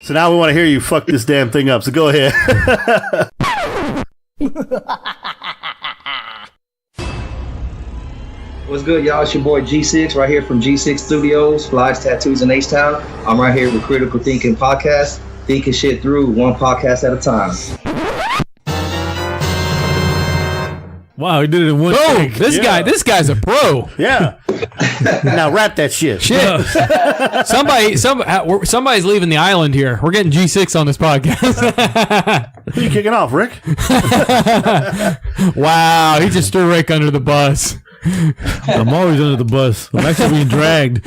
So now we want to hear you fuck this damn thing up. So go ahead. What's good, y'all? It's your boy G6 right here from G6 Studios, Flies, Tattoos in H-Town. I'm right here with Critical Thinking Podcast, thinking shit through one podcast at a time. Wow, he did it in one take. This guy's a pro. Yeah. Now rap that shit. Somebody's leaving the island here. We're getting G6 on this podcast. Who you kicking off, Rick? Wow, he just threw Rick under the bus. I'm always under the bus. I'm actually being dragged.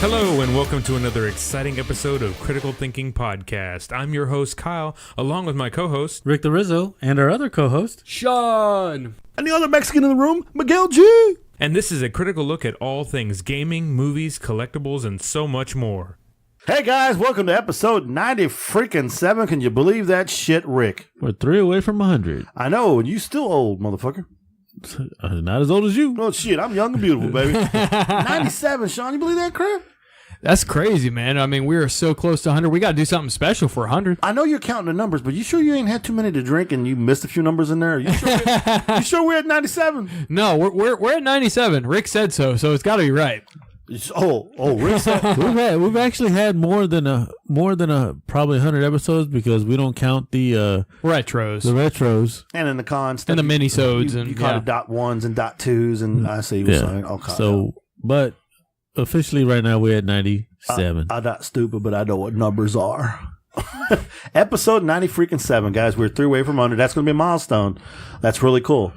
Hello and welcome to another exciting episode of Critical Thinking Podcast. I'm your host, Kyle, along with my co-host, Rick the Rizzo, and our other co-host, Sean. And the other Mexican in the room, Miguel G. and this is a critical look at all things gaming, movies, collectibles, and so much more. Hey guys, welcome to episode 90-freaking-7. Can you believe that shit, Rick? we're 3 away from 100. I know, and you still old, motherfucker. Not as old as you. Oh shit, I'm young and beautiful, baby. 97, Sean, you believe that crap? That's crazy, man. I mean, we are so close to 100. We got to do something special for 100. I know you're counting the numbers, but you sure you ain't had too many to drink and you missed a few numbers in there? You sure we're at 97? No, we're at 97. Rick said so it's got to be right. Rick said We've actually had more than probably 100 episodes because we don't count the retros and in the cons and the minisodes you call it dot ones and dot twos and I see you're saying okay. So, but officially right now we're at 97. I'm not stupid, but I know what numbers are. Episode 90-freaking-7, guys. We're 3 away from 100. That's going to be a milestone. That's really cool.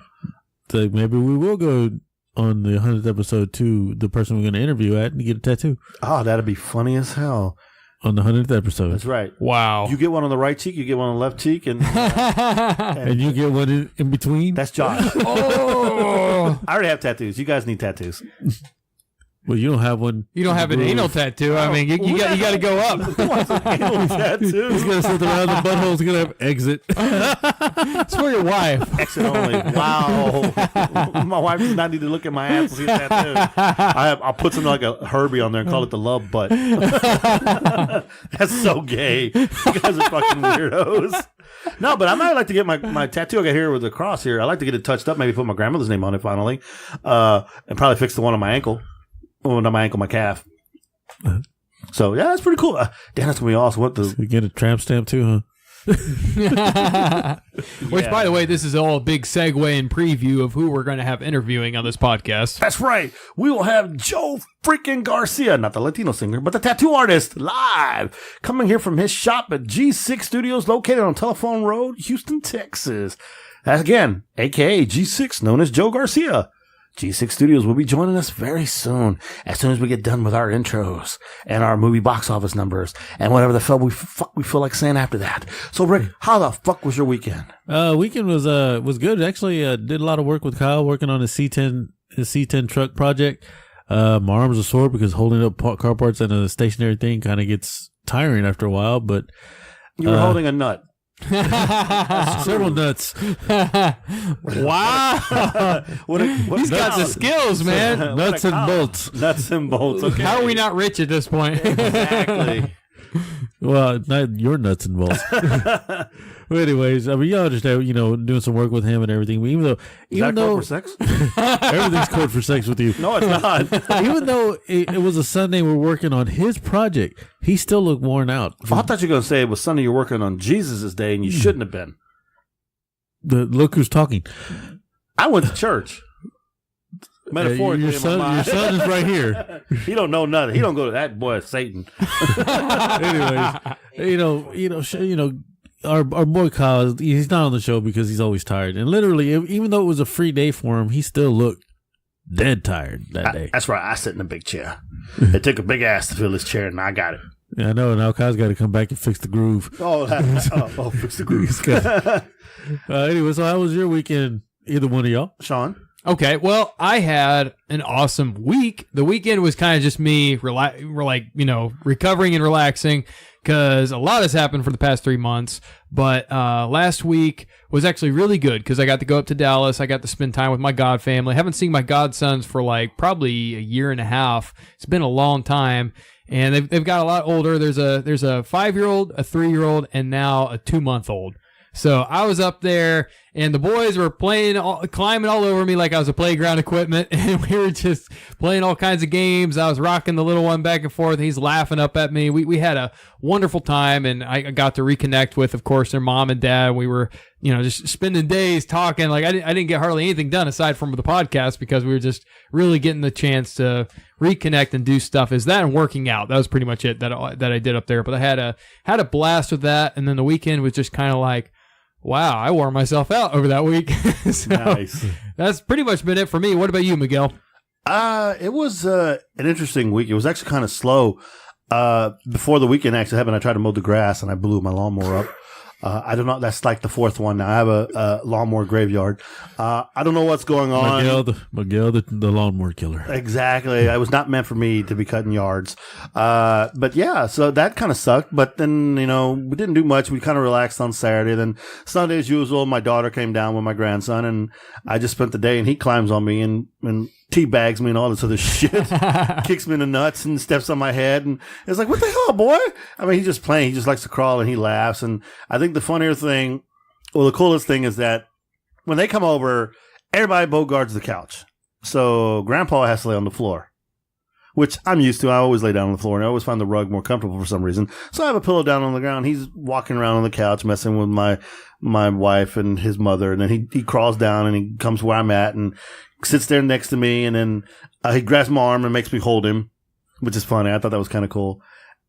So maybe we will go on the 100th episode to the person we're going to interview at and get a tattoo. Oh, that'd be funny as hell. On the 100th episode. That's right. Wow. You get one on the right cheek, you get one on the left cheek, and you get one in between? That's Josh. Oh. I already have tattoos. You guys need tattoos. Well, you don't have one. You don't have an anal tattoo. I mean, you got to go up. Anal tattoo. He's going to sit around the butthole. He's going to have exit. It's for your wife. Exit only. Wow. My wife does not need to look at my ass to see a tattoo. I'll put something like a Herbie on there and call it the love butt. That's so gay. You guys are fucking weirdos. No, but I might like to get my tattoo I got here with the cross here. I like to get it touched up, maybe put my grandmother's name on it finally, and probably fix the one on my ankle. Oh, not my ankle, my calf. So, yeah, that's pretty cool. Damn, that's going to be awesome. So you get a tramp stamp too, huh? Which, by the way, this is all a big segue and preview of who we're going to have interviewing on this podcast. That's right. We will have Joe freaking Garcia, not the Latino singer, but the tattoo artist, live, coming here from his shop at G6 Studios, located on Telephone Road, Houston, Texas. Again, a.k.a. G6, known as Joe Garcia. G6 Studios will be joining us very soon, as soon as we get done with our intros and our movie box office numbers and whatever the fuck we feel like saying after that. So, Rick, how the fuck was your weekend? Weekend was good. Actually, did a lot of work with Kyle, working on his C10 truck project. My arms are sore because holding up car parts and a stationary thing kind of gets tiring after a while. But you were holding a nut. Several nuts. Wow. He's got the skills, man. Nuts and bolts. Nuts and bolts. Okay. How are we not rich at this point? Exactly. Well, not your nuts and bolts. Well, anyways, I mean, you understand, doing some work with him and everything. Even though code for sex? Everything's code for sex with you. No, it's not. Even though it was a Sunday we're working on his project, he still looked worn out. I thought you were going to say it was Sunday you're working on Jesus' day, and you shouldn't have been. Look who's talking. I went to church. Metaphorically, your son is right here. He don't know nothing. He don't go to that boy, Satan. Anyways, our boy Kyle, he's not on the show because he's always tired. And literally, even though it was a free day for him, he still looked dead tired that day. That's right. I sit in a big chair. It took a big ass to fill this chair, and I got it. Yeah, I know. Now Kyle's got to come back and fix the groove. Fix the groove. Anyway, so how was your weekend? Either one of y'all? Sean? Okay, well, I had an awesome week. The weekend was kind of just me, recovering and relaxing because a lot has happened for the past 3 months. But last week was actually really good because I got to go up to Dallas. I got to spend time with my god family. I haven't seen my godsons for probably a year and a half. It's been a long time, and they've got a lot older. There's a 5-year-old, a 3-year-old, and now a 2-month-old. So I was up there, and the boys were climbing all over me like I was a playground equipment, and we were just playing all kinds of games. I was rocking the little one back and forth. He's laughing up at me. We had a wonderful time, and I got to reconnect with, of course, their mom and dad. We were, just spending days talking. I didn't get hardly anything done aside from the podcast because we were just really getting the chance to reconnect and do stuff. Is that and working out? That was pretty much it that I did up there. But I had a blast with that, and then the weekend was just kind of wow, I wore myself out over that week. So Nice. That's pretty much been it for me. What about you, Miguel? It was an interesting week. It was actually kind of slow. Before the weekend actually happened, I tried to mow the grass and I blew my lawnmower up. I don't know. That's like the 4th one now. I have a lawnmower graveyard. I don't know what's going on. Miguel, the lawnmower killer. Exactly. It was not meant for me to be cutting yards. But yeah, so that kind of sucked. But then, we didn't do much. We kind of relaxed on Saturday. Then Sunday, as usual, my daughter came down with my grandson, and I just spent the day, and he climbs on me and teabags me and all this other shit, kicks me in the nuts and steps on my head. And it's like, what the hell, boy? I mean, he's just playing. He just likes to crawl and he laughs. And I think the coolest thing is that when they come over, everybody bogards the couch. So grandpa has to lay on the floor, which I'm used to. I always lay down on the floor and I always find the rug more comfortable for some reason. So I have a pillow down on the ground. He's walking around on the couch, messing with my wife and his mother. And then he crawls down and he comes where I'm at and sits there next to me, and then he grabs my arm and makes me hold him, which is funny. I thought that was kind of cool.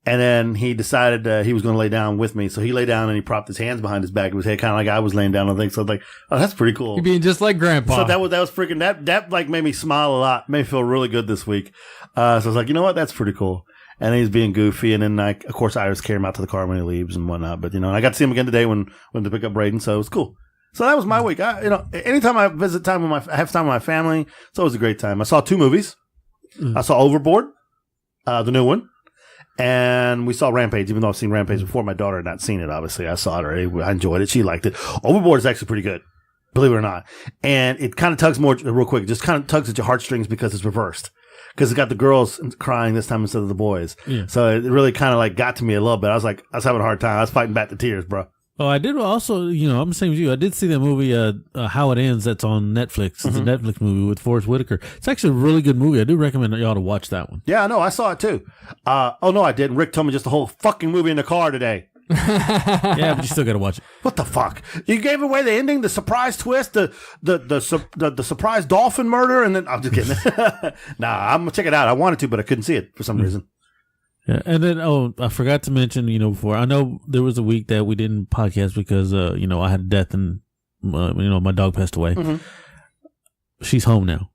And then he decided he was going to lay down with me. So he lay down and he propped his hands behind his back of his head, kind of like I was laying down on things. So I was like, oh, that's pretty cool. You're being just like grandpa. So that was freaking, that made me smile a lot, made me feel really good this week. So I was like, you know what? That's pretty cool. And he's being goofy. And then of course, I always carry him out to the car when he leaves and whatnot. But, I got to see him again today when to pick up Braden. So it was cool. So that was my week. Anytime I have time with my family, it's always a great time. I saw 2 movies. I saw Overboard, the new one, and we saw Rampage. Even though I've seen Rampage before, my daughter had not seen it. Obviously, I saw it already. I enjoyed it. She liked it. Overboard is actually pretty good, believe it or not. And it kind of tugs real quick. It just kind of tugs at your heartstrings because it's reversed. Because it got the girls crying this time instead of the boys. Yeah. So it really kind of got to me a little bit. I was having a hard time. I was fighting back the tears, bro. Oh, I did also, I'm the same as you. I did see that movie, How It Ends, that's on Netflix. It's a Netflix movie with Forrest Whitaker. It's actually a really good movie. I do recommend y'all to watch that one. Yeah, no, I saw it too. No, I didn't. Rick told me just the whole fucking movie in the car today. Yeah, but you still got to watch it. What the fuck? You gave away the ending, the surprise twist, the surprise dolphin murder, and then I'm just kidding. Nah, I'm gonna check it out. I wanted to, but I couldn't see it for some reason. Yeah, and then I forgot to mention, before, I know there was a week that we didn't podcast because I had a death and my dog passed away. Mm-hmm. She's home now.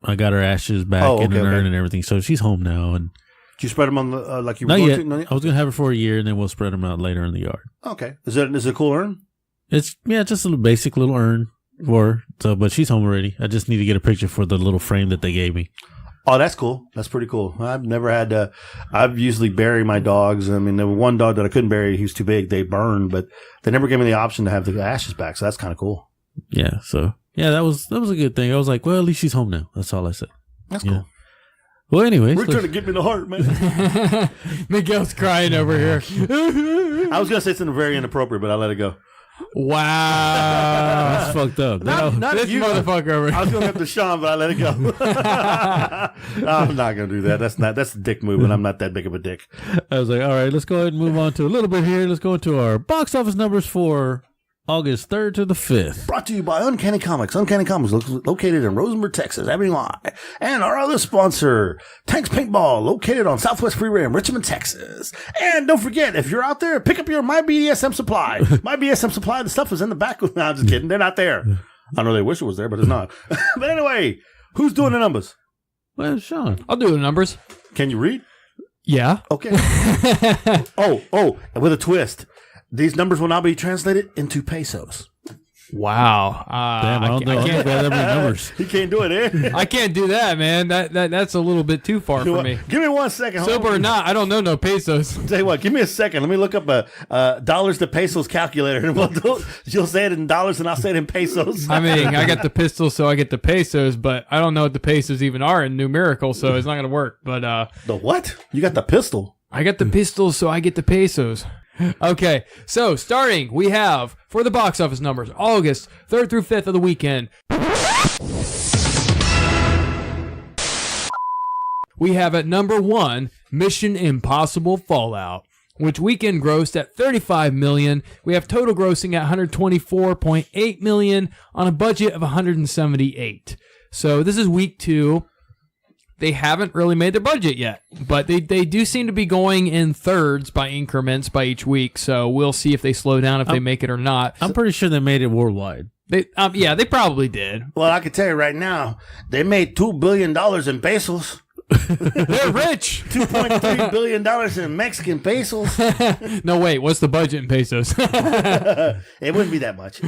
I got her ashes back in an urn and everything, so she's home now. And did you spread them on the like you were not going yet. to? Not yet? I was gonna have her for a year, and then we'll spread them out later in the yard. Okay, is it a cool urn? It's just a little basic little urn for her. So, but she's home already. I just need to get a picture for the little frame that they gave me. Oh, that's cool. That's pretty cool. I've never had to. I've usually bury my dogs. I mean, there was one dog that I couldn't bury. He was too big. They burned, but they never gave me the option to have the ashes back. So that's kind of cool. Yeah. So yeah, that was a good thing. I was like, well, at least she's home now. That's all I said. That's cool. Well, anyways, we're trying to get me in the heart, man. Miguel's crying over here. I was gonna say something very inappropriate, but I let it go. Wow, that's fucked up. Not this you, motherfucker over. I was going after Sean, but I let it go. I'm not going to do that. That's the dick move, and I'm not that big of a dick. I was like, all right, let's go ahead and move on to a little bit here. Let's go into our box office numbers for August 3rd to the 5th. Brought to you by Uncanny Comics. Uncanny Comics located in Rosenberg, Texas, Avenue I. And our other sponsor, Tanks Paintball, located on Southwest Freeway in Richmond, Texas. And don't forget, if you're out there, pick up your My BDSM supply. My BDSM supply, the stuff is in the back. No, I'm just kidding. They're not there. I know they wish it was there, but it's not. But anyway, who's doing the numbers? Well, Sean. I'll do the numbers. Can you read? Yeah. Okay. Oh, with a twist. These numbers will now be translated into pesos. Wow. Damn, I don't know that many numbers. He can't do it, eh? I can't do that, man. That's a little bit too far for me. Give me 1 second. Sober or not, I don't know no pesos. Tell you what, give me a second. Let me look up a dollars to pesos calculator, and you'll say it in dollars, and I'll say it in pesos. I mean, I got the pistol, so I get the pesos, but I don't know what the pesos even are in numerical, so it's not going to work. But the what? You got the pistol. I got the pistol, so I get the pesos. Okay, so starting, we have, for the box office numbers, August 3rd through 5th of the weekend. We have at number 1, Mission Impossible Fallout, which weekend grossed at $35 million. We have total grossing at $124.8 million on a budget of $178. So this is week 2. They haven't really made their budget yet, but they do seem to be going in thirds by increments by each week. So we'll see if they slow down, if they make it or not. I'm pretty sure they made it worldwide. They probably did. Well, I can tell you right now, they made $2 billion in pesos. They're rich. $2.3 billion in Mexican pesos. No, wait, what's the budget in pesos? It wouldn't be that much.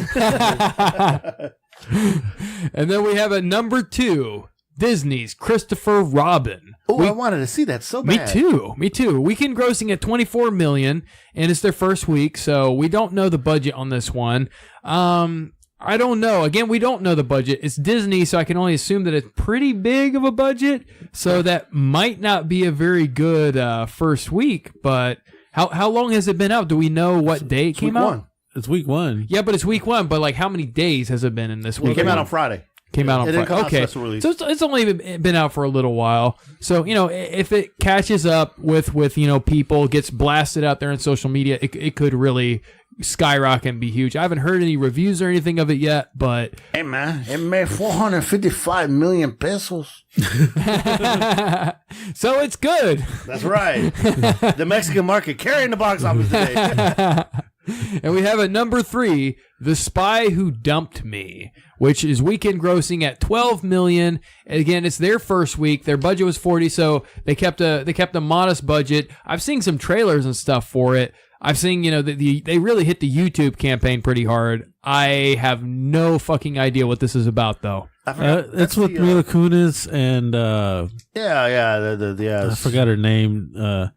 And then we have at number 2, Disney's Christopher Robin. Oh, I wanted to see that so bad. Me too. Weekend grossing at $24 million, and it's their first week, so we don't know the budget on this one. I don't know. Again, we don't know the budget. It's Disney, so I can only assume that it's pretty big of a budget, so that might not be a very good first week, but how long has it been out? Do we know what day it came out? It's week 1. Yeah, but it's week 1, but like how many days has it been in this week? It came out on Friday. Came out on Friday. Okay, so it's only been out for a little while. So if it catches up with people, gets blasted out there on social media, it could really skyrocket and be huge. I haven't heard any reviews or anything of it yet, but hey man, it made 455 million pesos. So it's good. That's right. The Mexican market carrying the box office today. And we have at number 3, The Spy Who Dumped Me, which is weekend grossing at $12 million. Again, it's their first week. Their budget was $40, so they kept a modest budget. I've seen some trailers and stuff for it. I've seen, they really hit the YouTube campaign pretty hard. I have no fucking idea what this is about, though. It's with Mila Kunis and I I forgot her name.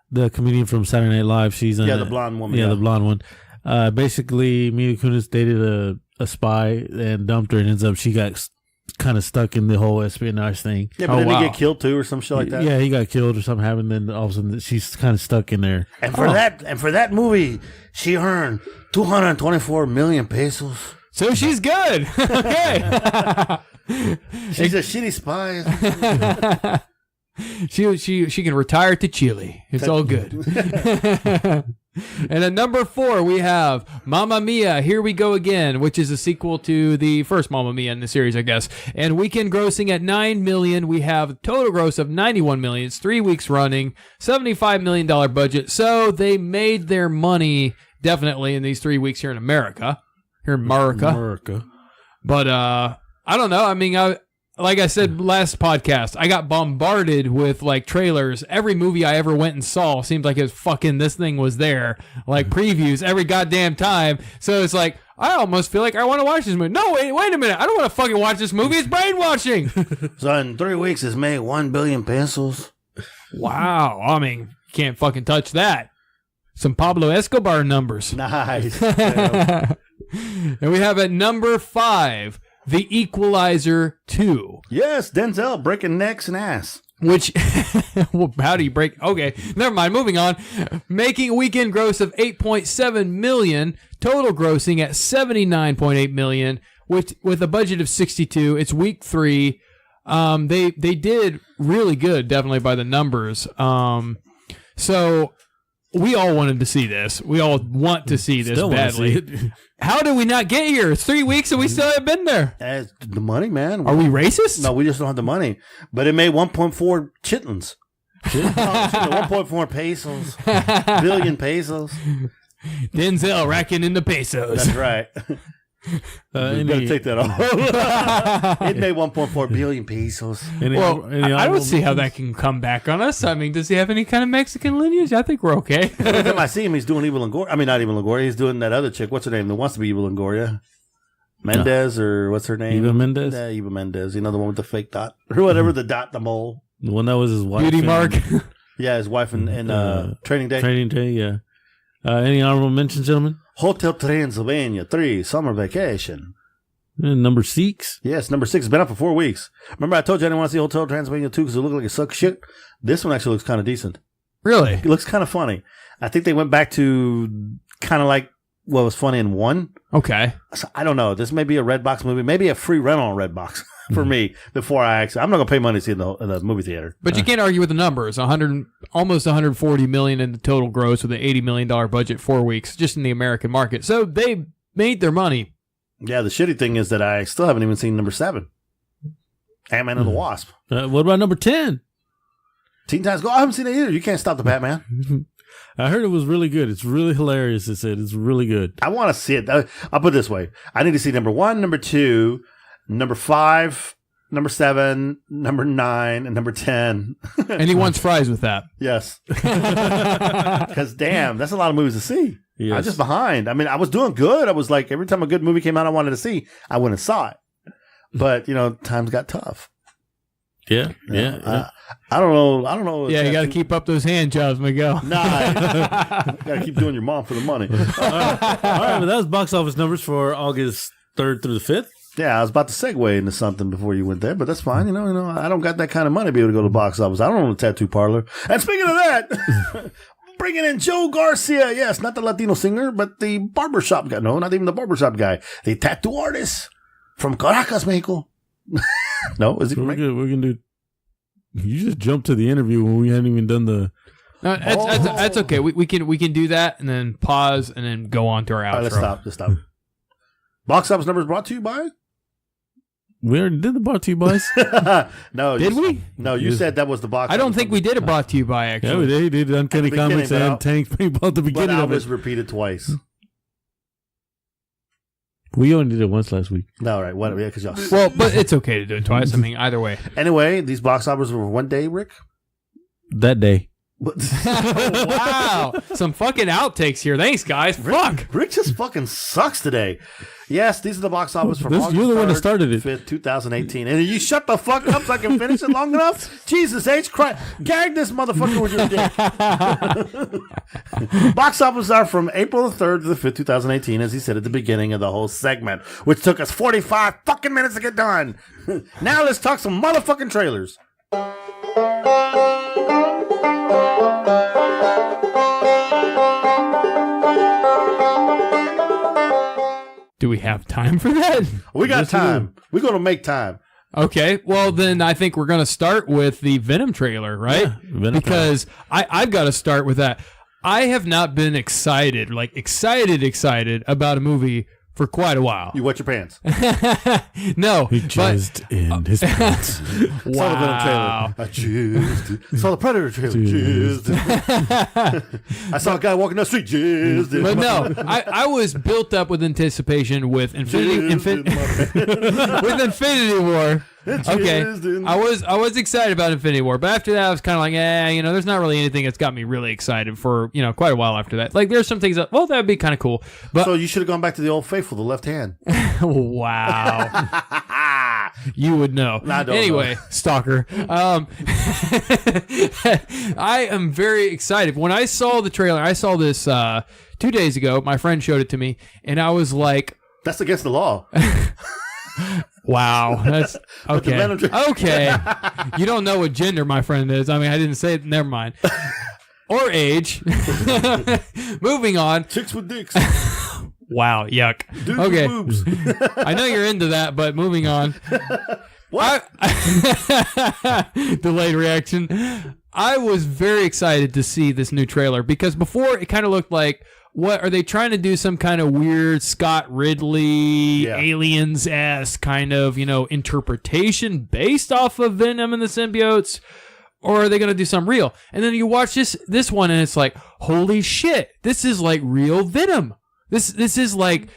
The comedian from Saturday Night Live. She's the blonde woman. Yeah, the blonde one. Basically, Mila Kunis dated a spy and dumped her, and ends up she got kind of stuck in the whole espionage thing. Yeah, but didn't he get killed too, or some shit like that? Yeah, he got killed or something happened. Then all of a sudden, she's kind of stuck in there. And for that movie, she earned 224 million pesos. So she's good. Okay. She's a shitty spy. She can retire to Chile. It's all good. And at number 4, we have Mamma Mia, Here We Go Again, which is a sequel to the first Mamma Mia in the series, I guess. And weekend grossing at $9 million. We have a total gross of $91 million. It's 3 weeks running, $75 million budget. So they made their money definitely in these 3 weeks here in America. Here in America. But I don't know. I mean, like I said last podcast, I got bombarded with like trailers. Every movie I ever went and saw seemed like it was fucking this thing was there. Like previews every goddamn time. So it's like, I almost feel like I want to watch this movie. No, wait a minute. I don't want to fucking watch this movie. It's brainwashing. So in 3 weeks, it's made 1 billion pesos. Wow. I mean, can't fucking touch that. Some Pablo Escobar numbers. Nice. And we have at number 5, The Equalizer 2. Yes, Denzel breaking necks and ass. Which, well, how do you break? Okay, never mind. Moving on. Making a weekend gross of $8.7 million, total grossing at $79.8 million, with a budget of $62. It's week 3. They did really good, definitely by the numbers. So we all wanted to see this. We all want to see this badly. How did we not get here? It's 3 weeks and we still haven't been there. The money, man. Are we racist? No, we just don't have the money. But it made 1.4 chitlins. 1.4 pesos. Billion pesos. Denzel racking in the pesos. That's right. You better take that off. It made 1.4 billion pesos. I don't see how that can come back on us. I mean, does he have any kind of Mexican lineage? I think we're okay. Every time I see him, he's doing Evil Longoria. I mean, not Evil Longoria. He's doing that other chick. What's her name? That wants to be Evil Longoria. Mendez or what's her name? Eva Mendes? Yeah, Eva Mendes. You know, the one with the fake dot or whatever, the mole. The one that was his wife. Beauty Mark. Yeah, his wife in Training Day. Training Day, yeah. Any honorable mentions, gentlemen? Hotel Transylvania 3 Summer Vacation. And number 6. Yes, number 6. It's been up for 4 weeks. Remember I told you I didn't want to see Hotel Transylvania 2 because it looked like it sucked shit? This one actually looks kind of decent. Really? It looks kind of funny. I think they went back to kind of like what was funny in 1. Okay. So, I don't know. This may be a Redbox movie. Maybe a free rental on Redbox for me before I actually... I'm not going to pay money to see it in the movie theater. But you can't argue with the numbers. Almost 140 million in the total gross with an $80 million budget, 4 weeks, just in the American market. So they made their money. Yeah, the shitty thing is that I still haven't even seen number 7. Ant-Man and the Wasp. What about number 10? Teen Titans Go. I haven't seen it either. You can't stop the Batman. I heard it was really good. It's really hilarious. It said it's really good. I want to see it. I'll put it this way. I need to see number 1, number 2, number 5, number 7, number 9, and number 10. And he wants fries with that. Yes. Because, damn, that's a lot of movies to see. Yes. I'm just behind. I mean, I was doing good. I was like, every time a good movie came out I wanted to see, I went and saw it. But, times got tough. Yeah. I don't know. Yeah, you got to keep up those hand jobs, Miguel. Nah, you got to keep doing your mom for the money. All right, but that was box office numbers for August 3rd through the 5th. Yeah, I was about to segue into something before you went there, but that's fine. I don't got that kind of money to be able to go to the box office. I don't own a tattoo parlor. And speaking of that, bringing in Joe Garcia. Yes, not the Latino singer, but the barbershop guy. No, not even the barbershop guy. The tattoo artist from Caracas, Mexico. No, is he from Mexico? We're gonna do. You just jumped to the interview when we hadn't even done the. No, that's okay. We can do that and then pause and then go on to our outro. All right, let's stop. Box office numbers brought to you by. We already did the brought to you boys. No, did we? No, you said that was the box. I don't think we did a brought to you by actually. Yeah, we did. We did Uncanny Comics and Tanks Paintball at the beginning of it. But Alvis repeated twice. We only did it once last week. No, right. What? Yeah, because y'all. Well, but it's okay to do it twice. I mean, either way. Anyway, these box offers were one day, Rick. That day. Wow. Some fucking outtakes here. Thanks, guys. Fuck. Rick just fucking sucks today. Yes, these are the box offers from August you're the one that started it. 5th, 2018. And you shut the fuck up so I can finish it long enough? Jesus H. Christ. Gag this motherfucker with your dick. Box offers are from April the 3rd to the 5th, 2018, as he said at the beginning of the whole segment, which took us 45 fucking minutes to get done. Now let's talk some motherfucking trailers. Do we have time for that? We got time. We're going to make time. Okay, well then I think we're going to start with the Venom trailer, right? Yeah, Venom because I've got to start with that. I have not been excited about a movie for quite a while. You wet your pants. No. He jizzed in his pants. Wow. Saw the Venom trailer. I jizzed. Saw the Predator trailer. Jizzed. I saw a guy walking down the street. Jizzed. But no, I was built up with anticipation with Infinity War. Okay, I was excited about Infinity War, but after that I was kind of like, there's not really anything that's got me really excited for quite a while after that. Like there's some things that that would be kind of cool. But so you should have gone back to the old faithful, the left hand. Wow, you would know. Anyway, stalker. I am very excited. When I saw the trailer, I saw this 2 days ago. My friend showed it to me, and I was like, "That's against the law." Wow, that's okay. Okay, you don't know what gender my friend is. I mean, I didn't say it. Never mind. Or age. Moving on. Chicks with dicks. Wow, yuck. Dudes okay, with boobs. I know you're into that, but moving on. What? Delayed reaction. I was very excited to see this new trailer because before it kind of looked like, what are they trying to do? Some kind of weird Scott Ridley, Aliens-esque kind of, interpretation based off of Venom and the symbiotes? Or are they going to do something real? And then you watch this one and it's like, holy shit, this is like real Venom. This is like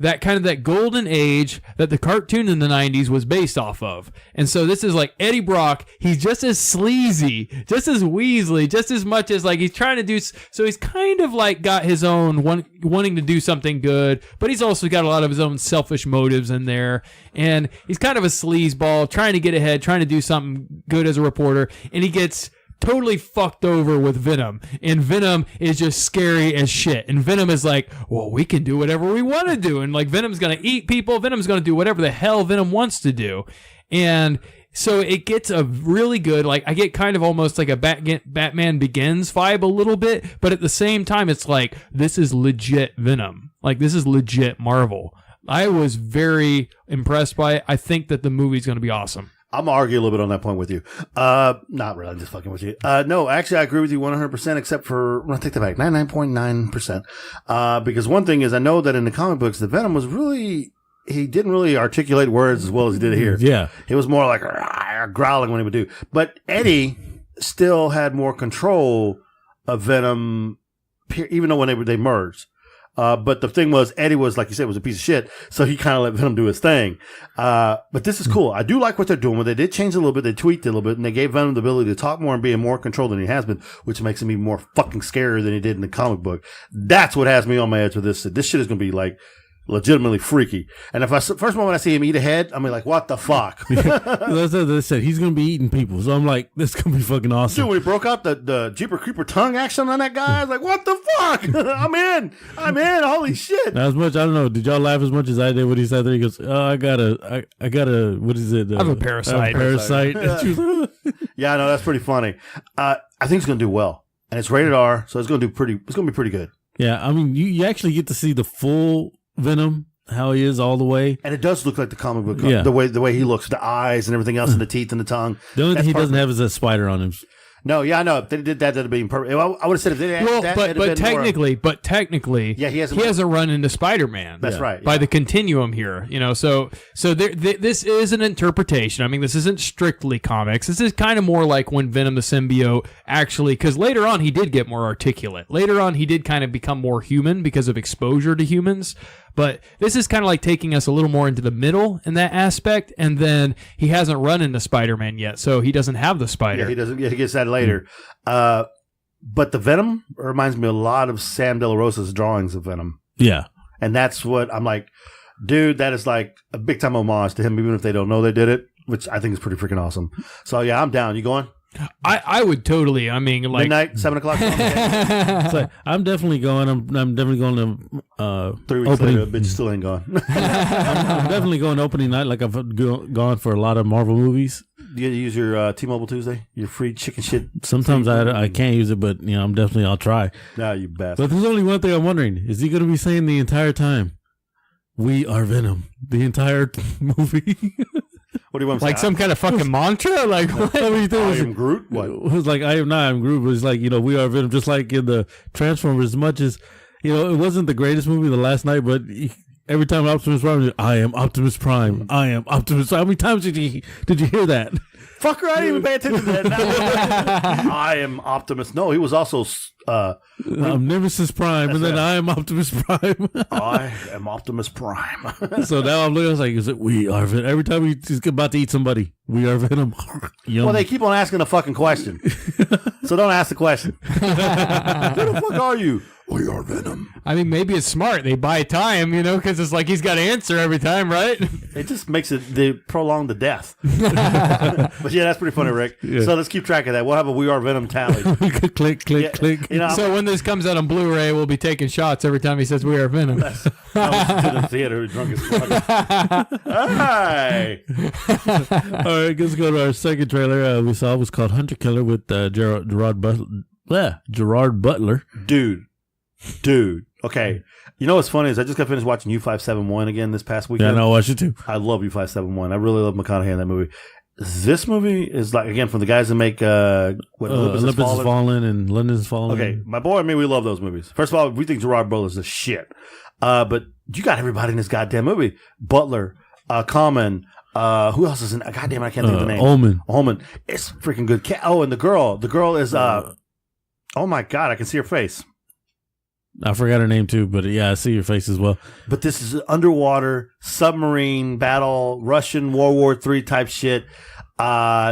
that golden age that the cartoon in the 90s was based off of. And so this is like Eddie Brock. He's just as sleazy, just as Weasley, just as much as like he's trying to do. So he's kind of like got his own wanting to do something good, but he's also got a lot of his own selfish motives in there. And he's kind of a sleazeball, trying to get ahead, trying to do something good as a reporter. And he gets totally fucked over with Venom, and Venom is just scary as shit, and Venom is like, well, we can do whatever we want to do, and like Venom's gonna eat people, Venom's gonna do whatever the hell Venom wants to do. And so it gets a really good, like, I get kind of almost like a Batman Begins vibe a little bit, but at the same time it's like, this is legit Venom, like this is legit Marvel. I was very impressed by it. I think that the movie's gonna be awesome. I'm going to argue a little bit on that point with you. Not really. I'm just fucking with you. No, actually, I agree with you 100%, except for, I take that back, 99.9%. Because one thing is, I know that in the comic books, the Venom was really, he didn't really articulate words as well as he did here. Yeah. He was more like growling when he would do. But Eddie still had more control of Venom, even though when they merged. But the thing was, Eddie was, like you said, was a piece of shit, so he kind of let Venom do his thing. But this is cool. I do like what they're doing. When they did change it a little bit, they tweaked it a little bit, and they gave Venom the ability to talk more and be in more control than he has been, which makes him even more fucking scarier than he did in the comic book. That's what has me on my edge with this. This shit is going to be like legitimately freaky. And if first moment I see him eat a head, I'm like, what the fuck? That's what they said. He's going to be eating people. So I'm like, this is going to be fucking awesome. Dude, when he broke out the Jeeper Creeper tongue action on that guy, I was like, what the fuck? I'm in. Holy shit. Not as much. I don't know. Did y'all laugh as much as I did when he said that? He goes, oh, I got a, what is it? I have a parasite. Parasite. Yeah, I know. That's pretty funny. I think it's going to do well. And it's rated R, so it's going to be pretty good. Yeah, I mean, you actually get to see the full Venom, how he is all the way, and it does look like the comic book. Yeah. the way he looks, the eyes and everything else, and the teeth and the tongue. The only thing he doesn't have is a spider on him. No, yeah, I know. If they did that, that'd be perfect. I would have said if they had that, but technically, yeah, he has a run into Spider-Man. That's right. Yeah. By the continuum here, so this is an interpretation. I mean, this isn't strictly comics. This is kind of more like when Venom the symbiote actually, because later on he did get more articulate. Later on he did kind of become more human because of exposure to humans. But this is kind of like taking us a little more into the middle in that aspect, and then he hasn't run into Spider-Man yet, so he doesn't have the spider. Yeah, he doesn't. Yeah, he gets that later. But the Venom reminds me a lot of Sam De La Rosa's drawings of Venom. Yeah, and that's what I'm like, dude. That is like a big time homage to him, even if they don't know they did it, which I think is pretty freaking awesome. So yeah, I'm down. You going? I would totally. I mean, like midnight, 7:00. So I'm definitely going. I'm definitely going to 3 weeks opening. later. Bitch still ain't gone. I'm definitely going opening night. Like I've gone for a lot of Marvel movies. You use your T-Mobile Tuesday, your free chicken shit. Sometimes I can't use it, but I'll try. Nah, you bastard. But there's only one thing I'm wondering: is he going to be saying the entire time, "We are Venom," the entire movie? What do you want to say? Like some kind of fucking mantra? Like, what? I am Groot? What? It was like, I am Groot, but it's like, we are Venom, just like in the Transformers, as much as, it wasn't the greatest movie the last night, but every time Optimus Prime, I am Optimus Prime. I am Optimus Prime. How many times did you hear that? Fucker, I didn't even pay attention to that. I am Optimus. No, he was also... I'm Nemesis Prime, and then I am Optimus Prime. I am Optimus Prime. So now I'm looking, I was like, is it we are Venom? Every time he's about to eat somebody, we are Venom. Well, they keep on asking the fucking question. So don't ask the question. Who the fuck are you? We are Venom. I mean, maybe it's smart. They buy time, because it's like he's got to answer every time, right? It just makes they prolong the death. But yeah, that's pretty funny, Rick. Yeah. So let's keep track of that. We'll have a We Are Venom tally. Click, click. So when this comes out on Blu-ray, we'll be taking shots every time he says We Are Venom. I was to the theater drunk as fuck. Hi. All right, let's go to our second trailer we saw. It was called Hunter Killer with Gerard Butler. Dude. Okay. You know what's funny is I just got finished watching U571 again this past weekend. Yeah, I know. I watched it too. I love U571. I really love McConaughey in that movie. This movie is like, again, from the guys that make Olympus Has Fallen and London Has Fallen. Okay. My boy and me, we love those movies. First of all, we think Gerard Butler's the shit. But you got everybody in this goddamn movie. Butler, Common, who else is in it? Goddamn, I can't think of the name. Ullman. It's freaking good. Oh, and the girl. The girl is, oh my God, I can see her face. I forgot her name too, but yeah, I see your face as well. But this is underwater submarine battle, Russian World War III type shit.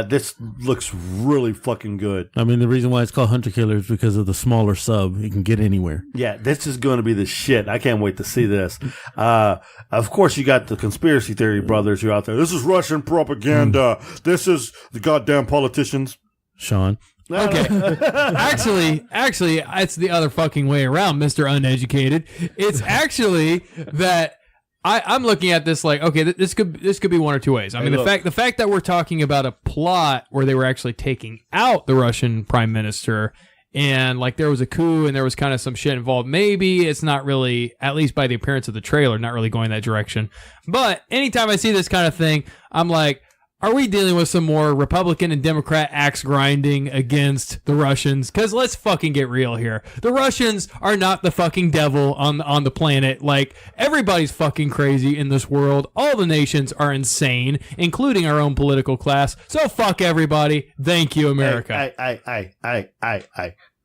This looks really fucking good. I mean, the reason why it's called Hunter Killer is because of the smaller sub. You can get anywhere. Yeah, this is going to be the shit. I can't wait to see this. Of course, you got the conspiracy theory brothers who are out there. This is Russian propaganda. This is the goddamn politicians. Sean. Okay. actually, it's the other fucking way around, Mr. Uneducated. It's actually that I'm looking at this like, okay, this could be one or two ways. I mean, the fact that we're talking about a plot where they were actually taking out the Russian prime minister and like there was a coup and there was kind of some shit involved. Maybe it's not really, at least by the appearance of the trailer, not really going that direction. But anytime I see this kind of thing, I'm like, are we dealing with some more Republican and Democrat axe grinding against the Russians? Because let's fucking get real here. The Russians are not the fucking devil on the planet. Like, everybody's fucking crazy in this world. All the nations are insane, including our own political class. So fuck everybody. Thank you, America. Hey.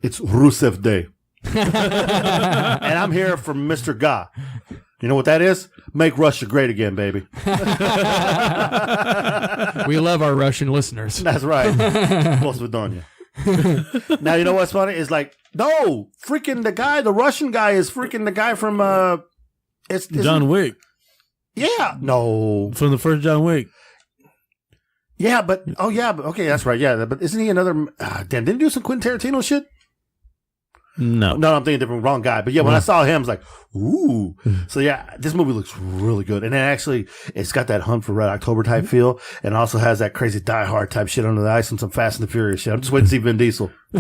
It's Rusev Day. And I'm here from Mr. Ga. You know what that is? Make Russia great again, baby. We love our Russian listeners. That's right. Posvedonia. Now, you know what's funny? It's like, no, freaking the Russian guy is freaking the guy from, it's John Wick. Yeah. No. From the first John Wick. Yeah, but okay, that's right. Yeah, but isn't he another, damn, didn't he do some Quentin Tarantino shit? No, I'm thinking different, wrong guy. But yeah, when I saw him, I was like, ooh. So yeah, this movie looks really good. And then actually, it's got that Hunt for Red October type feel. And also has that crazy Die Hard type shit under the ice and some Fast and the Furious shit. I'm just waiting to see Vin Diesel. I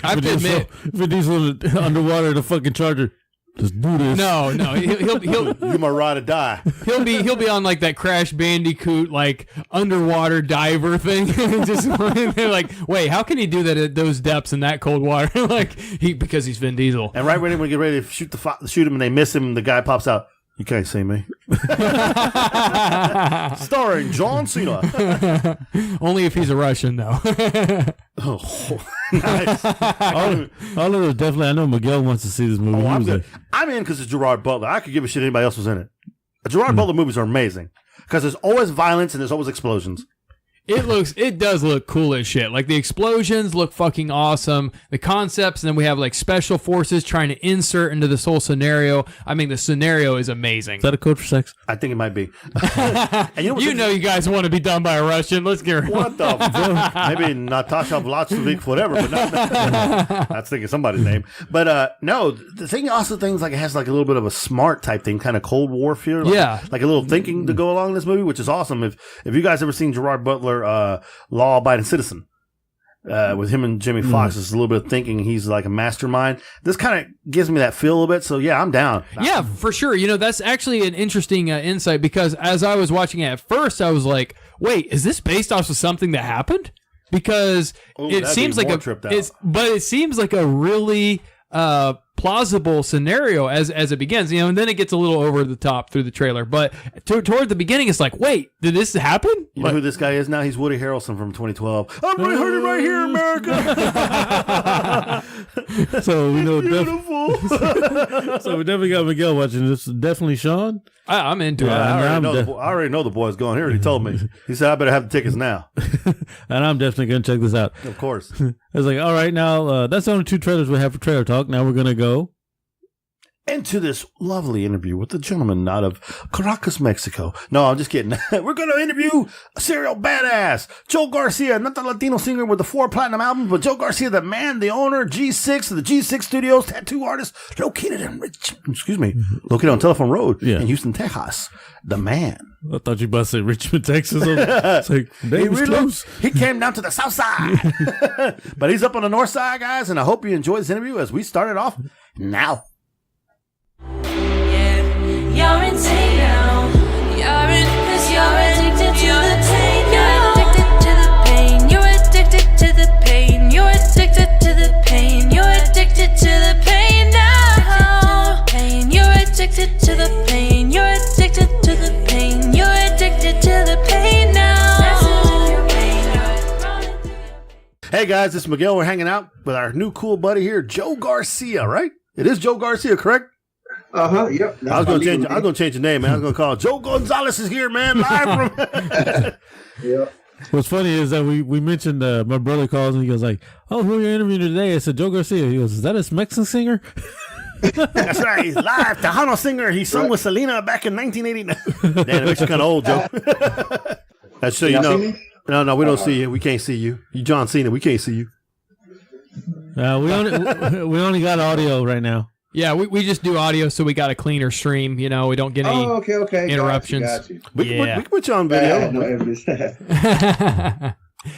have to admit, Vin Diesel underwater, the fucking Charger. Just do this. No, he'll You my ride or die. He'll be on like that Crash Bandicoot like underwater diver thing. Just they're like, wait, how can he do that at those depths in that cold water? Like because he's Vin Diesel. And right when they get ready to shoot him and they miss him, the guy pops out. You can't see me. Starring John Cena. Only if he's a Russian, though. Oh, nice. All of those definitely. I know Miguel wants to see this movie. I'm in because it's Gerard Butler. I could give a shit anybody else was in it. Gerard Butler movies are amazing because there's always violence and there's always explosions. It does look cool as shit. Like the explosions look fucking awesome. The concepts, and then we have like special forces trying to insert into this whole scenario. I mean, the scenario is amazing. Is that a code for sex? I think it might be. And you know you guys want to be done by a Russian. Let's get real. What the fuck? Maybe Natasha Vlachovic, whatever. But that's thinking somebody's name. But no, the thing also things like it has like a little bit of a smart type thing, kind of Cold War feel. Like a little thinking to go along in this movie, which is awesome. If you guys ever seen Gerard Butler, Law-Abiding Citizen, with him and Jimmy Fox, it's a little bit of thinking. He's like a mastermind. This kind of gives me that feel a little bit. So yeah, I'm down. Yeah, for sure. You know, that's actually an interesting insight because as I was watching it at first, I was like, wait, is this based off of something that happened? Because it seems like it seems like a really plausible scenario as it begins, you know, and then it gets a little over the top through the trailer. But toward the beginning, it's like, wait, did this happen? You know who this guy is now? He's Woody Harrelson from 2012. I'm really hurting right here, America. So we know beautiful. So we definitely got Miguel watching this. Definitely Sean. I'm into it. I already know the boy's going. He already told me. He said I better have the tickets now. And I'm definitely going to check this out. Of course. I was like, all right, now that's the only 2 trailers we have for Trailer Talk. Now we're going to go into this lovely interview with the gentleman out of Caracas, Mexico. No, I'm just kidding. We're going to interview a serial badass, Joe Garcia, not the Latino singer with the 4 platinum albums, but Joe Garcia, the man, the owner, G6 of the G6 Studios, tattoo artist, located on Telephone Road in Houston, Texas. The man. I thought you were about to say Richmond, Texas. It's like, he came down to the south side. But he's up on the north side, guys, and I hope you enjoy this interview as we start it off now. You're insane now. You're addicted to the pain. You're addicted to the pain. You're addicted to the pain. You're addicted to the pain. You're addicted to the pain now. You're addicted to the pain. You're addicted to the pain. You're addicted to the pain now. Hey guys, this is Miguel. We're hanging out with our new cool buddy here, Joe Garcia, right? It is Joe Garcia, correct? Yep. I was gonna change the name, man. I was gonna call it Joe Gonzalez is here, man, live from. Yeah. What's funny is that we mentioned my brother calls and he goes like, "Oh, who are you interviewing today?" I said Joe Garcia. He goes, "Is that a Mexican singer?" That's right. He's live. Tejano singer. He sung with Selena back in 1989. Damn, it makes you kind of old, Joe. That's so you know. See me? No, we don't see you. We can't see you. You John Cena. We can't see you. We only got audio right now. Yeah, we just do audio, so we got a cleaner stream. You know, we don't get any okay. interruptions. Got you. We can put you on video. No evidence.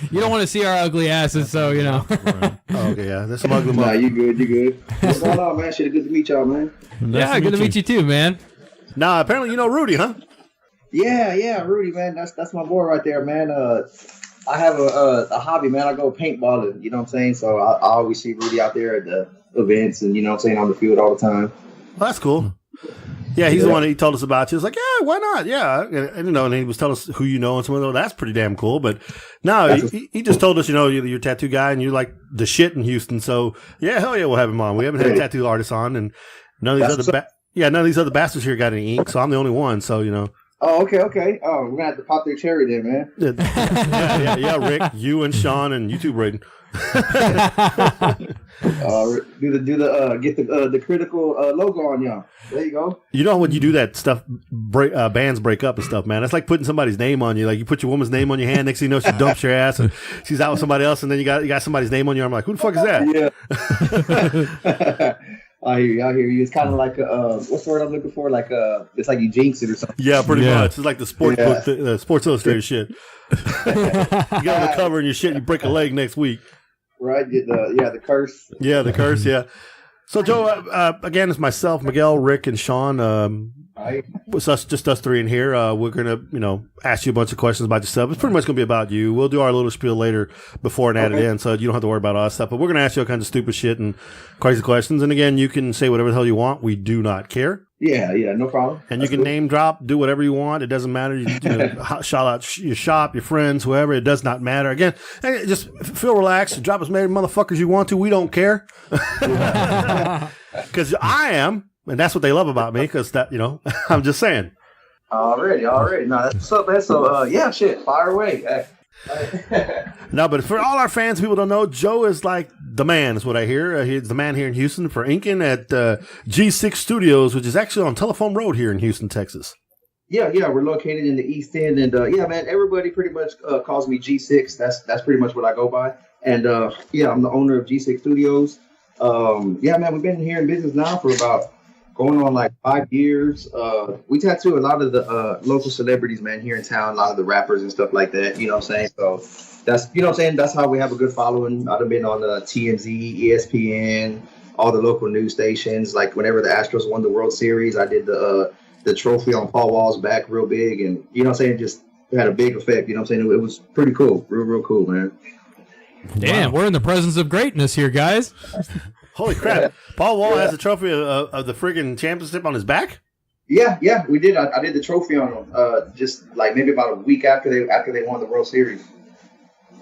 You don't want to see our ugly asses, so you know. Oh, okay, yeah. That's some ugly Nah, mother. you good. What's going on, man? Shit, good to meet y'all, man. Yeah, good to meet you too, man. Nah, apparently you know Rudy, huh? Yeah, Rudy, man. That's my boy right there, man. I have a hobby, man. I go paintballing, you know what I'm saying? So I always see Rudy out there at the events and, you know what I'm saying, on the field all the time. Well, that's cool. Yeah, he's the one that he told us about. He was like, yeah, why not? Yeah. And you know, and he was telling us who you know and some of those. That's pretty damn cool. But no, he just told us, you know, you're a tattoo guy and you're like the shit in Houston. So yeah, hell yeah, we'll have him on. We haven't had a tattoo artist on, and none of these other bastards here got any ink. So I'm the only one. So, you know. Oh, okay. Oh, we're going to have to pop their cherry there, man. Yeah, Rick, you and Sean and you too, Braden. Get the critical logo on y'all. There you go. You know when you do that stuff, bands break up and stuff, man. It's like putting somebody's name on you. Like you put your woman's name on your hand. Next thing you know, she dumps your ass and she's out with somebody else. And then you got somebody's name on your arm. Like, who the fuck is that? Yeah. I hear you. It's kind of like what's the word I'm looking for? Like it's like you jinx it or something. Yeah, pretty much. It's like the sports book, Sports Illustrated shit. You got on the cover and your shit. You break a leg next week. Right. The curse. Yeah, the curse. Yeah. So Joe, again, it's myself, Miguel, Rick, and Sean. It's just us three in here. We're gonna, ask you a bunch of questions about yourself. It's pretty much gonna be about you. We'll do our little spiel later before and add it in, so you don't have to worry about all that stuff. But we're gonna ask you all kinds of stupid shit and crazy questions. And again, you can say whatever the hell you want. We do not care. Yeah, no problem. And you can name drop, do whatever you want. It doesn't matter. You shout out your shop, your friends, whoever. It does not matter. Again, just feel relaxed. Drop as many motherfuckers you want to. We don't care. Because I am, and that's what they love about me. Because that, I'm just saying. Already. No, that's what's up, man. So, shit, fire away. No, but for all our fans, people don't know, Joe is like the man, is what I hear. He's the man here in Houston for inking at G6 Studios, which is actually on Telephone Road here in Houston, Texas. Yeah, we're located in the East End, and man, everybody pretty much calls me G6. That's pretty much what I go by. And I'm the owner of G6 Studios. Man, we've been here in business now for about going on like 5 years. We tattoo a lot of the local celebrities, man, here in town, a lot of the rappers and stuff like that, you know what I'm saying? So that's, that's how we have a good following. I've been on TMZ, ESPN, all the local news stations. Like whenever the Astros won the World Series, I did the trophy on Paul Wall's back real big, and, you know what I'm saying, just had a big effect, you know what I'm saying? It was pretty cool, real cool, man. Damn, We're in the presence of greatness here, guys. Holy crap. Paul Wall has a trophy of the friggin' championship on his back? Yeah, we did. I did the trophy on him just like maybe about a week after they won the World Series.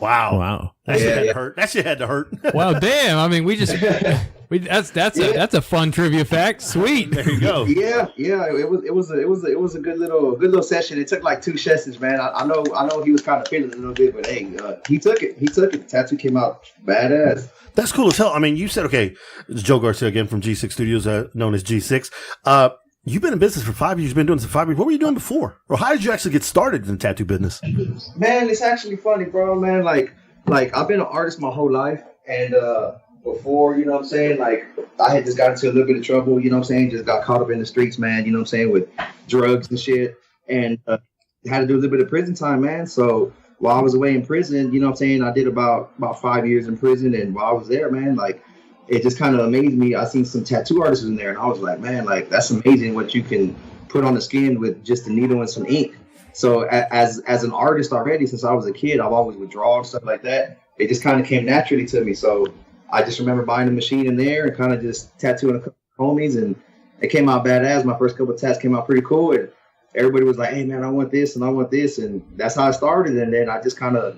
Wow. That shit had to hurt. That shit had to hurt. Wow, damn. I mean, that's a fun trivia fact. Sweet. There you go. Yeah. It was a good little session. It took like 2 sessions, man. I know he was kind of feeling it a little bit, but hey, he took it. The tattoo came out badass. That's cool as hell. I mean, you said, okay, it's Joe Garcia again from G6 Studios, known as G6. You've been in business for 5 years. You've been doing this for 5 years. What were you doing before? Or how did you actually get started in the tattoo business? Man, it's actually funny, bro, man. Like I've been an artist my whole life. And before, you know what I'm saying, like I had just got into a little bit of trouble, you know what I'm saying, just got caught up in the streets, man, you know what I'm saying, with drugs and shit. And had to do a little bit of prison time, man. So while I was away in prison, you know what I'm saying, I did about 5 years in prison. And while I was there, man, like, it just kind of amazed me. I seen some tattoo artists in there, and I was like, man, like, that's amazing what you can put on the skin with just a needle and some ink. So as an artist already, since I was a kid, I've always would draw and stuff like that. It just kind of came naturally to me. So I just remember buying a machine in there and kind of just tattooing a couple of homies, and it came out badass. My first couple of tats came out pretty cool, and everybody was like, hey, man, I want this and I want this. And that's how I started. And then I just kind of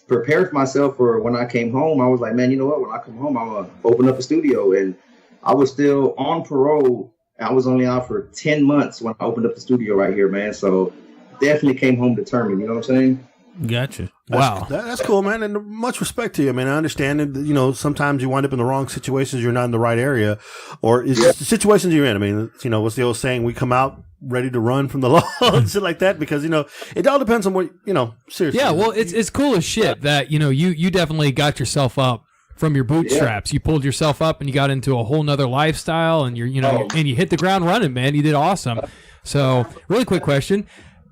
prepared myself for when I came home. I was like, man, you know what? When I come home, I'm going to open up a studio. And I was still on parole. I was only out for 10 months when I opened up the studio right here, man. So definitely came home determined. You know what I'm saying? Gotcha. Wow. That's cool, man. And much respect to you. I mean, I understand that, you know, sometimes you wind up in the wrong situations. You're not in the right area, or it's the situations you're in. I mean, you know, what's the old saying? We come out ready to run from the law and shit like that, because, you know, it all depends on what, you know, seriously. Yeah, well, it's cool as shit that, you know, you definitely got yourself up from your bootstraps. You pulled yourself up and you got into a whole nother lifestyle, and and you hit the ground running, man. You did awesome. So, really quick question.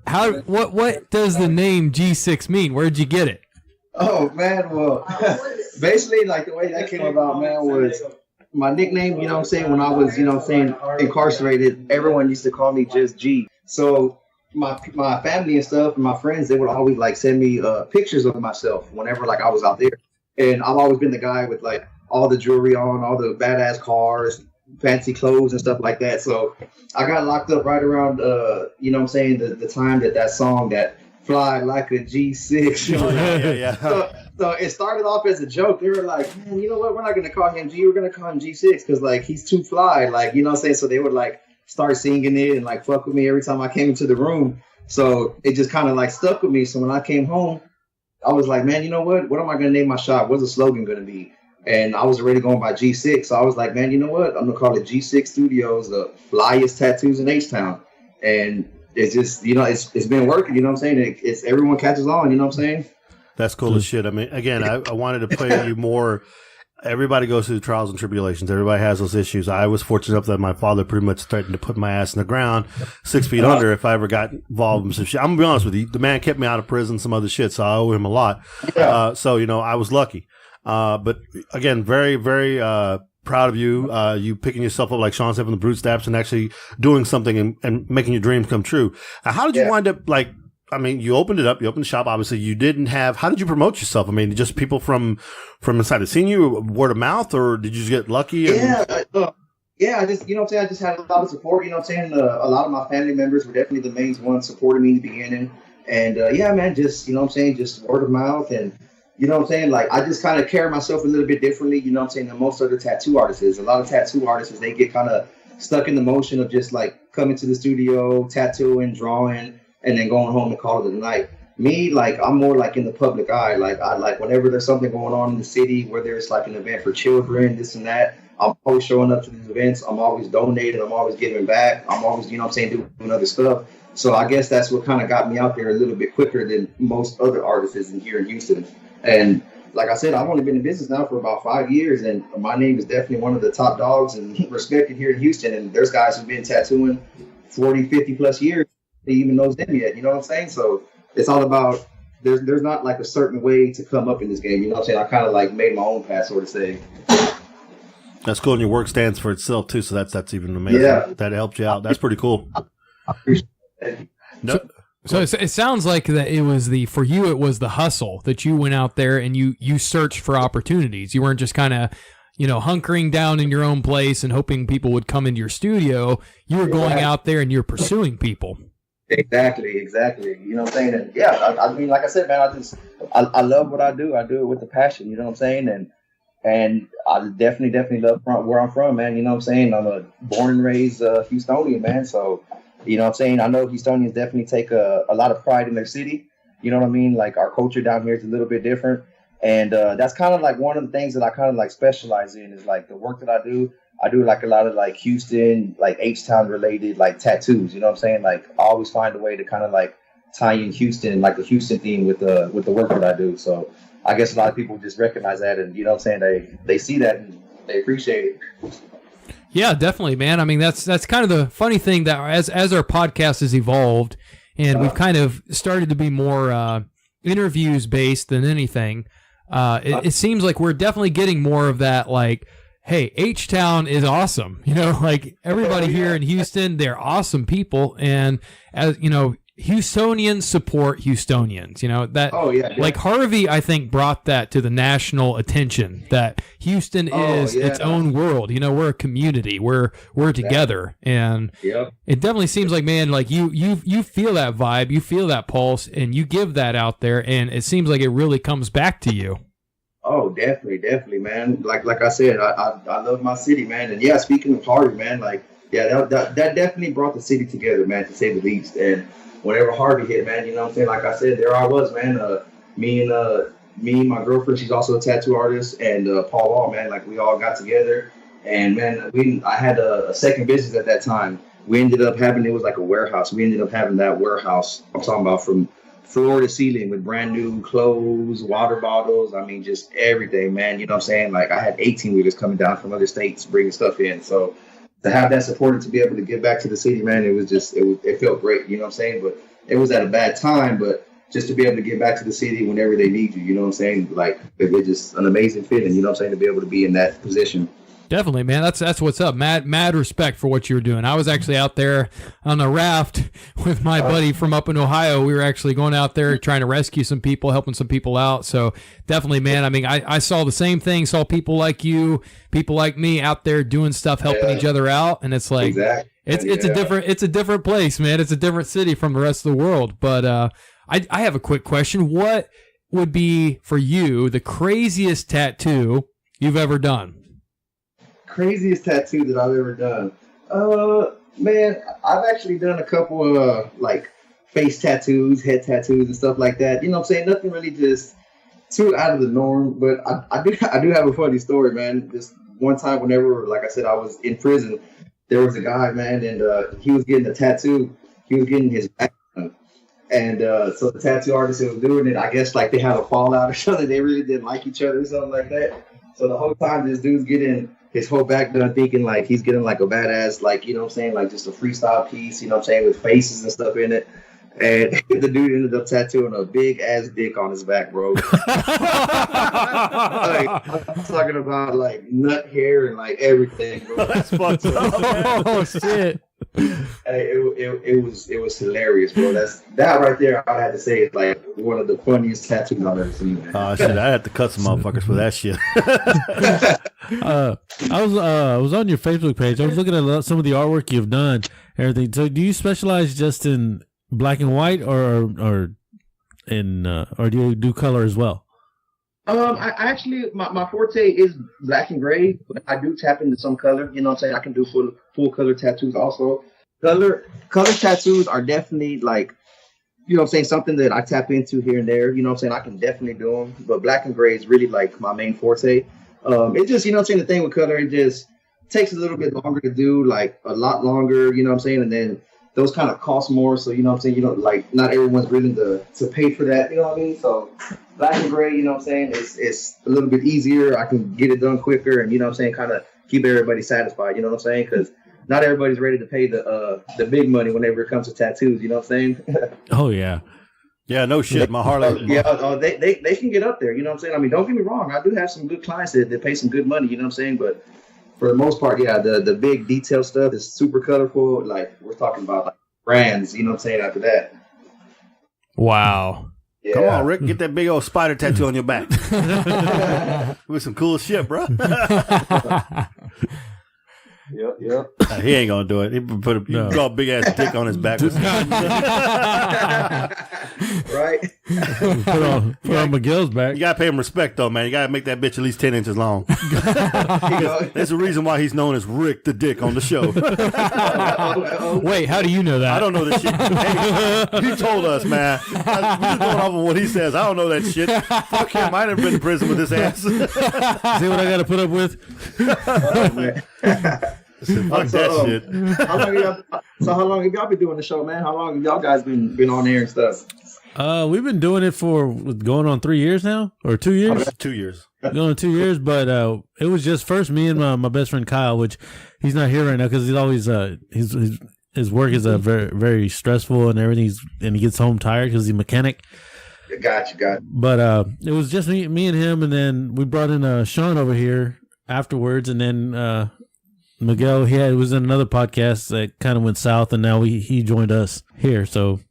What does the name G6 mean? Where'd you get it? Oh man, well, basically, like the way that came about, man, was my nickname. You know what I'm saying? When I was, you know what I'm saying, incarcerated, everyone used to call me just G. So my family and stuff, and my friends, they would always like send me pictures of myself whenever like I was out there, and I've always been the guy with like all the jewelry on, all the badass cars, fancy clothes and stuff like that. So I got locked up right around you know what I'm saying, the time that song that Fly Like a G6. Yeah. So it started off as a joke. They were like, man, you know what, we're not gonna call him G, we're gonna call him G6 because like he's too fly, like, you know what I'm saying. So they would like start singing it and like fuck with me every time I came into the room. So it just kind of like stuck with me. So when I came home, I was like, man, you know what am I gonna name my shop? What's the slogan gonna be? And I was already going by G6. So I was like, man, you know what? I'm going to call it G6 Studios, the flyest tattoos in H-Town. And it's just, you know, it's been working, you know what I'm saying? It's everyone catches on, you know what I'm saying? That's cool as shit. I mean, again, I wanted to play you more. Everybody goes through trials and tribulations. Everybody has those issues. I was fortunate enough that my father pretty much threatened to put my ass in the ground 6 feet under if I ever got involved in some shit. I'm going to be honest with you. The man kept me out of prison, some other shit, so I owe him a lot. Yeah. So, you know, I was lucky. But again, very, very proud of you. You picking yourself up, like Sean said, from the bootstraps and actually doing something and making your dreams come true. How did you wind up, like, I mean, you opened it up, you opened the shop, obviously. You didn't have, how did you promote yourself? I mean, just people from inside have seen you, word of mouth, or did you just get lucky? Yeah, I just, you know what I'm saying, I just had a lot of support, you know what I'm saying. A lot of my family members were definitely the main ones supporting me in the beginning. And yeah, man, just, you know what I'm saying, just word of mouth. And you know what I'm saying? Like, I just kind of carry myself a little bit differently, you know what I'm saying, than most other tattoo artists. A lot of tattoo artists, they get kind of stuck in the motion of just, like, coming to the studio, tattooing, drawing, and then going home and call it a night. Me, like, I'm more, like, in the public eye. Like, whenever there's something going on in the city, whether it's, like, an event for children, this and that, I'm always showing up to these events. I'm always donating. I'm always giving back. I'm always, you know what I'm saying, doing other stuff. So I guess that's what kind of got me out there a little bit quicker than most other artists here in Houston. And like I said, I've only been in business now for about 5 years, and my name is definitely one of the top dogs and respected here in Houston. And there's guys who've been tattooing 40, 50 plus years. They even knows them yet. You know what I'm saying? So it's all about, there's not like a certain way to come up in this game. You know what I'm saying? I kind of like made my own path, sort of say. That's cool. And your work stands for itself too. So that's even amazing. Yeah. That helped you out. That's pretty cool. I appreciate it. No. So it sounds like that it was it was the hustle that you went out there and you searched for opportunities. You weren't just kind of, you know, hunkering down in your own place and hoping people would come into your studio. You were going out there and you're pursuing people. Exactly. You know what I'm saying? And yeah, I mean, like I said, man, I love what I do. I do it with a passion. You know what I'm saying? And I definitely love where I'm from, man. You know what I'm saying? I'm a born and raised Houstonian, man. So, you know what I'm saying? I know Houstonians definitely take a lot of pride in their city. You know what I mean? Like, our culture down here is a little bit different. And that's kind of like one of the things that I kind of like specialize in is like the work that I do. I do like a lot of like Houston, like H-Town related like tattoos. You know what I'm saying? Like, I always find a way to kind of like tie in Houston, like the Houston theme with the work that I do. So I guess a lot of people just recognize that, and you know what I'm saying? They see that and they appreciate it. Yeah, definitely, man. I mean, that's kind of the funny thing that as our podcast has evolved and we've kind of started to be more interviews based than anything, it seems like we're definitely getting more of that, like, hey, H-Town is awesome. You know, like, everybody here in Houston, they're awesome people. And, as you know, Houstonians support Houstonians, you know, that, like Harvey, I think, brought that to the national attention, that Houston is its own world. You know, we're a community, we're together. And it definitely seems like, man, like you feel that vibe, you feel that pulse, and you give that out there. And it seems like it really comes back to you. Oh, definitely, man. Like I said, I love my city, man. And yeah, speaking of Harvey, man, like yeah, that definitely brought the city together, man, to say the least. And whenever Harvey hit, man, you know what I'm saying? Like I said, there I was, man. Me and my girlfriend, she's also a tattoo artist, and Paul Wall, man, like we all got together. And man, I had a second business at that time. We ended up having, it was like a warehouse. We ended up having that warehouse, I'm talking about from floor to ceiling, with brand new clothes, water bottles. I mean, just everything, man. You know what I'm saying? Like I had 18-wheelers coming down from other states bringing stuff in. So to have that support and to be able to give back to the city, man, it felt great. You know what I'm saying? But it was at a bad time, but just to be able to give back to the city whenever they need you, you know what I'm saying? Like it's just an amazing feeling, you know what I'm saying, to be able to be in that position. Definitely, man. That's what's up. Mad respect for what you were doing. I was actually out there on a raft with my buddy from up in Ohio. We were actually going out there trying to rescue some people, helping some people out. So definitely, man. I mean, I saw the same thing. Saw people like you, people like me out there doing stuff, helping each other out, and it's like exactly. it's a different place, man. It's a different city from the rest of the world. But I have a quick question. What would be for you the craziest tattoo you've ever done? Craziest tattoo that I've ever done. Man, I've actually done a couple of like face tattoos, head tattoos, and stuff like that. You know what I'm saying? Nothing really just too out of the norm. But I do have a funny story, man. Just one time, whenever, like I said, I was in prison, there was a guy, man, and he was getting a tattoo. He was getting his back done. And so the tattoo artist who was doing it, I guess like they had a fallout or something. They really didn't like each other or something like that. So the whole time this dude's getting his whole back done, thinking like he's getting like a badass, like, you know what I'm saying, like just a freestyle piece, you know what I'm saying, with faces and stuff in it. And the dude ended up tattooing a big ass dick on his back, bro. Like, I'm talking about like nut hair and like everything, bro. That's fucked up. Oh shit! Hey, it was hilarious, bro. That right there, I had to say, is like one of the funniest tattoos I've ever seen, man. Oh shit! I had to cut some motherfuckers for that shit. I was on your Facebook page. I was looking at some of the artwork you've done, everything. So, do you specialize just in black and white, or do you do color as well? I actually, my forte is black and gray, but I do tap into some color. You know what I'm saying? I can do full color tattoos also. Color tattoos are definitely like, you know what I'm saying, something that I tap into here and there. You know what I'm saying? I can definitely do them, but black and gray is really like my main forte. It just, you know what I'm saying, the thing with color, it just takes a little bit longer to do, like a lot longer, you know what I'm saying? And then those kind of cost more, so you know what I'm saying, you know, like not everyone's willing to pay for that, you know what I mean? So black and gray, you know what I'm saying, it's a little bit easier. I can get it done quicker, and you know what I'm saying, kind of keep everybody satisfied, you know what I'm saying? Because not everybody's ready to pay the big money whenever it comes to tattoos, you know what I'm saying? Oh yeah. Yeah, no shit. My Harley. Yeah, they can get up there, you know what I'm saying? I mean, don't get me wrong, I do have some good clients that pay some good money, you know what I'm saying? But for the most part, yeah, the big detail stuff is super colorful. Like, we're talking about like brands, you know what I'm saying, after that. Wow. Yeah. Come on, Rick, get that big old spider tattoo on your back. With some cool shit, bro. Yep. He ain't gonna do it. He can draw a big ass dick on his back. Right? Put on Miguel's back. You gotta pay him respect, though, man. You gotta make that bitch at least 10 inches long. There's a reason why he's known as Rick the Dick on the show. Wait, how do you know that? I don't know this shit. Hey, he told us, man. We're just going off of what he says. I don't know that shit. Fuck him. I never been to prison with his ass. See what I got to put up with? Fuck that shit. How long have y'all been doing the show, man? How long have y'all guys been on air and stuff? We've been doing it for going on 3 years now, or 2 years. 2 years. Going on 2 years, but it was just first me and my best friend Kyle, which he's not here right now because he's always his work is very very stressful and everything, and he gets home tired because he's a mechanic. Got you. But it was just me and him, and then we brought in Sean over here afterwards, and then Miguel, it was in another podcast that kind of went south, and now he joined us here. So,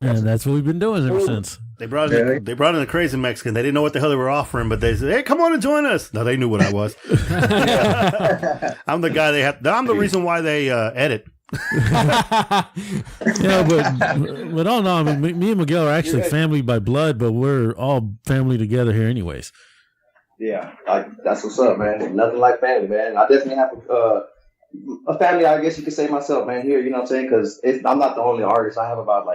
and that's what we've been doing ever since. They brought in a crazy Mexican. They didn't know what the hell they were offering, but they said, "Hey, come on and join us." No, they knew what I was. I'm the guy I'm the reason why they edit. Yeah, but all in all, I mean, me and Miguel are actually family by blood, but we're all family together here, anyways. Yeah, that's what's up, man. Nothing like family, man. I definitely have a family, I guess you could say myself, man, here, you know what I'm saying? Because I'm not the only artist. I have about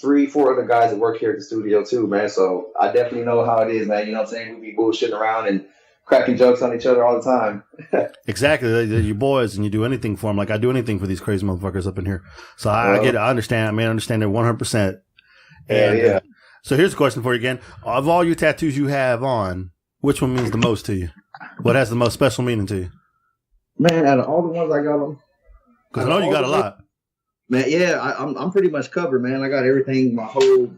3-4 other guys that work here at the studio too, man. So I definitely know how it is, man. You know what I'm saying? We be bullshitting around and cracking jokes on each other all the time. Exactly. They're your boys, and you do anything for them. Like I do anything for these crazy motherfuckers up in here. So I get it. I understand. I mean, I understand it 100%. And, yeah. So here's a question for you again. Of all your tattoos you have on, which one means the most to you? What has the most special meaning to you? Man, out of all the ones I got on, because I know you got a lot. Man, yeah, I'm pretty much covered, man. I got everything, my whole,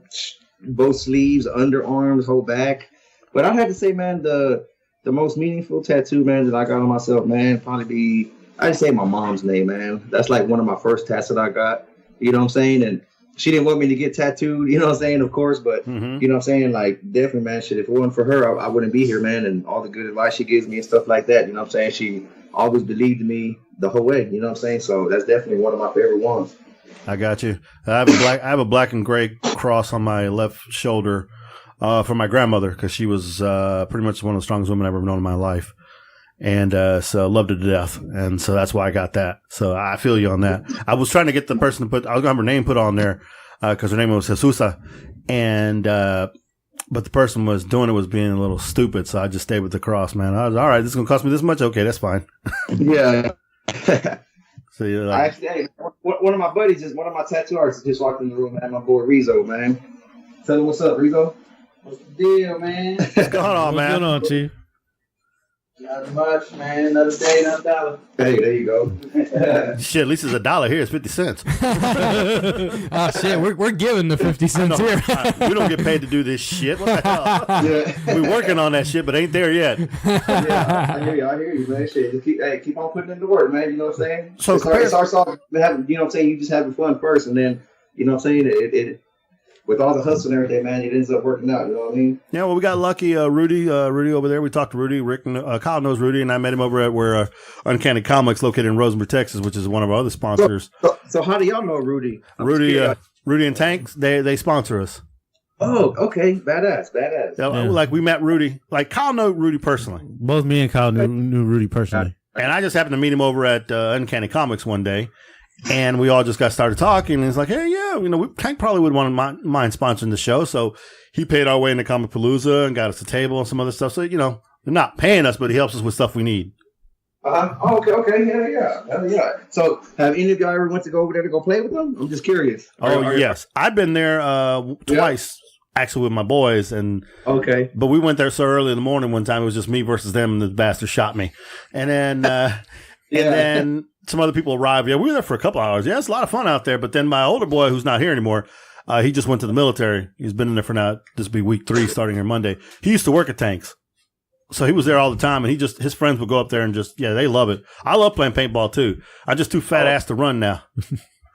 both sleeves, underarms, whole back. But I'd have to say, man, the most meaningful tattoo, man, that I got on myself, man, probably be, I'd say my mom's name, man. That's like one of my first tats that I got. You know what I'm saying? And she didn't want me to get tattooed, you know what I'm saying, of course, but you know what I'm saying? Like, definitely, man, shit, if it wasn't for her, I wouldn't be here, man, and all the good advice she gives me and stuff like that, you know what I'm saying? She always believed in me the whole way, you know what I'm saying? So that's definitely one of my favorite ones. I got you. I have a black and gray cross on my left shoulder from my grandmother, because she was pretty much one of the strongest women I've ever known in my life. And so loved her to death. And so that's why I got that. So I feel you on that. I was trying to get the person to I was going to have her name put on there because her name was Jesusa. And but the person was doing it was being a little stupid. So I just stayed with the cross, man. I was, all right, this is going to cost me this much? Okay, that's fine. Yeah. So you're like, actually, one of my buddies, one of my tattoo artists just walked in the room, man. My boy Rizzo, man. Tell him what's up, Rizzo. What's the deal, man? what's going on, man? What's going on, Chief? Not much, man. Another day, another dollar. Hey, there you go. Shit, at least it's $1 here. It's 50 cents. Oh shit, we're giving the 50 cents here. We don't get paid to do this shit. What the hell? Yeah. We're working on that shit, but ain't there yet. Yeah, I hear you, man. Shit, just keep on putting in the work, man. You know what I'm saying? So it's our song. You know what I'm saying? You just having fun first, and then you know what I'm saying? It with all the hustle and everything, man, it ends up working out. You know what I mean? Yeah, well, we got lucky. Rudy over there. We talked to Rudy. Rick, Kyle knows Rudy, and I met him over at where Uncanny Comics, located in Rosenberg, Texas, which is one of our other sponsors. So how do y'all know Rudy? Rudy and Tanks, they sponsor us. Oh, okay, badass. Yeah. Like we met Rudy. Like Kyle knew Rudy personally. Both me and Kyle knew Rudy personally. And I just happened to meet him over at Uncanny Comics one day. And we all just got started talking, and he's like, "Hey, yeah, Tank probably would want to mind sponsoring the show." So he paid our way into Comic Palooza and got us a table and some other stuff. So they're not paying us, but he helps us with stuff we need. Oh, okay, yeah. So have any of y'all ever went to go over there to go play with them? I'm just curious. Yes, I've been there twice. Actually, with my boys, okay. But we went there so early in the morning one time. It was just me versus them, and the bastard shot me. And then, and then some other people arrived. Yeah, we were there for a couple hours. Yeah, it's a lot of fun out there. But then my older boy, who's not here anymore, he just went to the military. He's been in there for now. This will be week 3 starting here Monday. He used to work at Tanks. So he was there all the time, and his friends would go up there and they love it. I love playing paintball too. I'm just too fat ass to run now.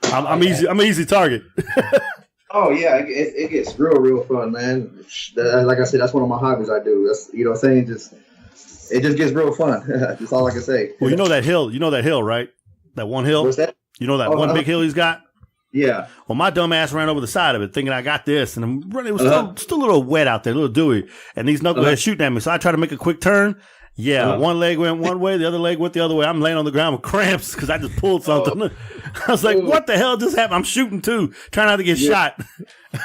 I'm easy. I'm an easy target. Oh yeah, it gets real fun, man. Like I said, that's one of my hobbies. I do. That's what I'm saying. It just gets real fun. That's all I can say. Well, you know that hill, right? That one hill. What's that? You know that one big hill he's got. Yeah. Well, my dumb ass ran over the side of it, thinking I got this, and I'm running. It was still a little wet out there, a little dewy, and these knuckleheads shooting at me. So I tried to make a quick turn. Yeah, one leg went one way, the other leg went the other way. I'm laying on the ground with cramps because I just pulled something. I was like, "What the hell just happened?" I'm shooting too, trying not to get shot.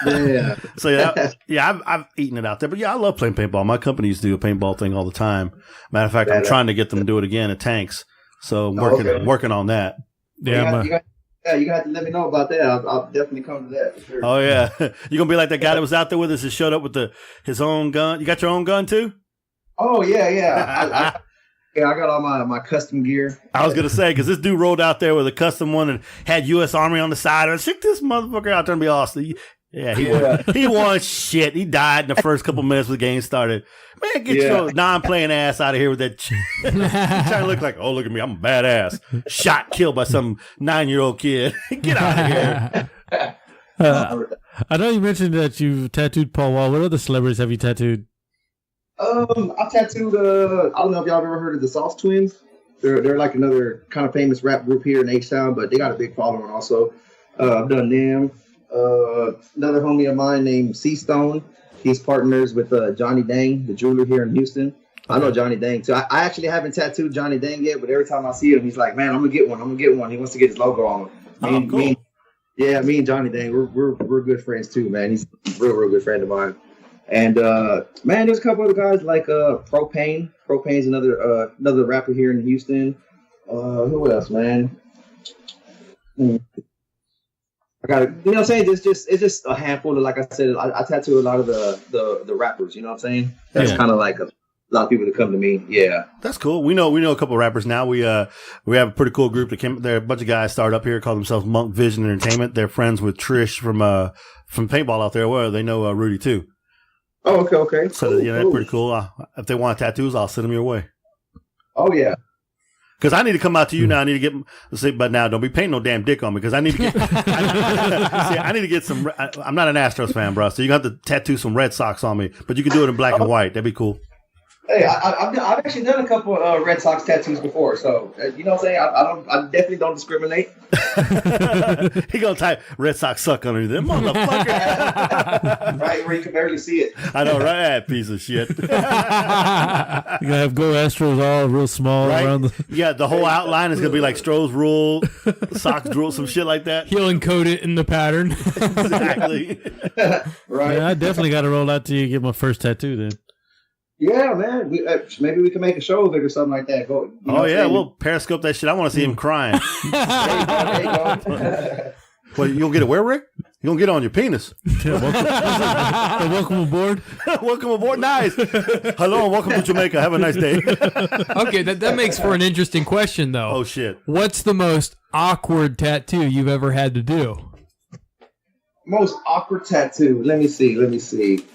Yeah. So I've eaten it out there, but yeah, I love playing paintball. My company used to do a paintball thing all the time. Matter of fact, I'm trying to get them to do it again at Tanks. So I'm working on that. Yeah, you're gonna have to let me know about that. I'll definitely come to that for sure. Oh yeah, you gonna be like that guy that was out there with us and showed up with his own gun. You got your own gun too? Oh yeah. I got all my custom gear. I was gonna say because this dude rolled out there with a custom one and had U.S. Army on the side. And check this motherfucker out there and be awesome. Yeah, he won shit. He died in the first couple minutes when the game started. Man, get your non-playing ass out of here with that. He's trying to look like, oh, look at me, I'm a badass. Shot, killed by some 9-year-old kid. Get out of here. I know you mentioned that you've tattooed Paul Wall. What other celebrities have you tattooed? I tattooed. I don't know if y'all have ever heard of the Sauce Twins. They're like another kind of famous rap group here in H-Town, but they got a big following also. I've done them. Another homie of mine named C Stone. He's partners with Johnny Dang, the jeweler here in Houston. I know Johnny Dang too. I actually haven't tattooed Johnny Dang yet, but every time I see him, he's like, "Man, I'm gonna get one. He wants to get his logo on him." Me and Johnny Dang, we're good friends too, man. He's a real good friend of mine. And man, there's a couple other guys like Propane. Propane's another rapper here in Houston. Who else, man? I got you know what I'm saying? It's just a handful of, like I said, I tattoo a lot of the rappers, you know what I'm saying? That's kind of like a lot of people that come to me. Yeah. That's cool. We know a couple of rappers now. We have a pretty cool group that came there. A bunch of guys started up here, call themselves Monk Vision Entertainment. They're friends with Trish from paintball out there. Well, they know Rudy too. Oh, okay. So cool, that's pretty cool. If they want tattoos, I'll send them your way. Oh yeah. Because I need to come out to you now. I need to get, but now don't be painting no damn dick on me. Because I need to get, I need to get some. I'm not an Astros fan, bro. So you got to tattoo some Red Sox on me. But you can do it in black and white. That'd be cool. Hey, I've actually done a couple Red Sox tattoos before, so you know what I'm saying. I definitely don't discriminate. He gonna type "Red Sox suck" underneath them, motherfucker. Right where you can barely see it. I know, right? Piece of shit. You gotta have "Go Astros" all real small around the. Yeah, the whole outline is gonna be like Stroh's rule, Sox rule, some shit like that. He'll encode it in the pattern. Exactly. Right. Yeah, I definitely got to roll out to you and get my first tattoo then. Yeah, man. Maybe we can make a show of it or something like that. We'll periscope that shit. I want to see him crying. There you go. Well, you gonna get it where, Rick? You gonna get it on your penis? Yeah, welcome aboard. Welcome aboard. Nice. Hello and welcome to Jamaica. Have a nice day. Okay, that makes for an interesting question, though. Oh shit. What's the most awkward tattoo you've ever had to do? Most awkward tattoo. Let me see.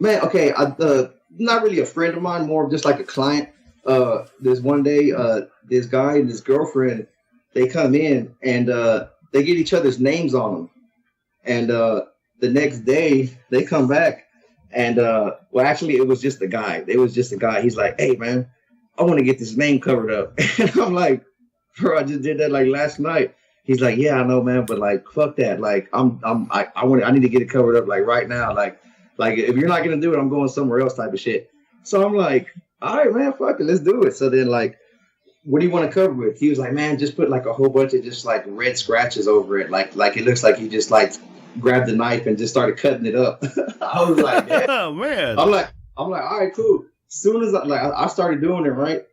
Man, okay, not really a friend of mine, more of just like a client. There's one day, this guy and his girlfriend, they come in and they get each other's names on them. And the next day, they come back and, well, actually, it was just a guy. He's like, "Hey, man, I want to get this name covered up." And I'm like, "Bro, I just did that like last night." He's like, "Yeah, I know, man, but like, fuck that. Like, I need to get it covered up like right now. Like, if you're not going to do it, I'm going somewhere else," type of shit. So I'm like, "All right, man, fuck it. Let's do it." So then, like, "What do you want to cover with?" He was like, "Man, just put like a whole bunch of just like red scratches over it. Like it looks like you just like grabbed the knife and just started cutting it up." I was like, "Yeah." Oh, man. I'm like, "All right, cool." Soon as I started doing it, right?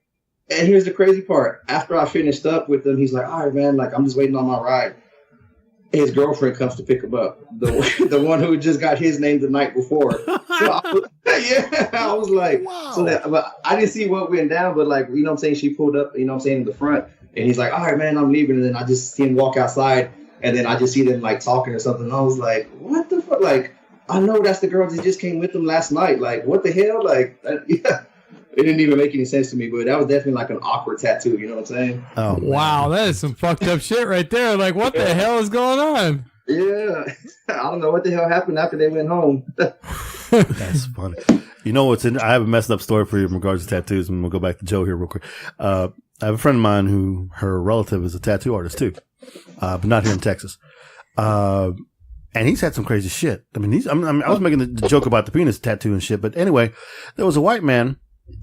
And here's the crazy part. After I finished up with him, he's like, "All right, man, like I'm just waiting on my ride." His girlfriend comes to pick him up. The one who just got his name the night before. So I was like, wow. But I didn't see what went down, but like, you know what I'm saying? She pulled up, you know what I'm saying, in the front. And he's like, "All right, man, I'm leaving." And then I just see him walk outside. And then I just see them like talking or something. And I was like, what the fuck? Like, I know that's the girl that just came with them last night. Like, what the hell? Like, yeah. It didn't even make any sense to me, but that was definitely like an awkward tattoo. You know what I'm saying? Oh, wow, that is some fucked up shit right there. Like, what the hell is going on? Yeah, I don't know what the hell happened after they went home. That's funny. You know what's in? I have a messed up story for you in regards to tattoos, and we'll go back to Joe here real quick. I have a friend of mine who her relative is a tattoo artist too, but not here in Texas. And he's had some crazy shit. I mean, I was making the joke about the penis tattoo and shit, but anyway, there was a white man.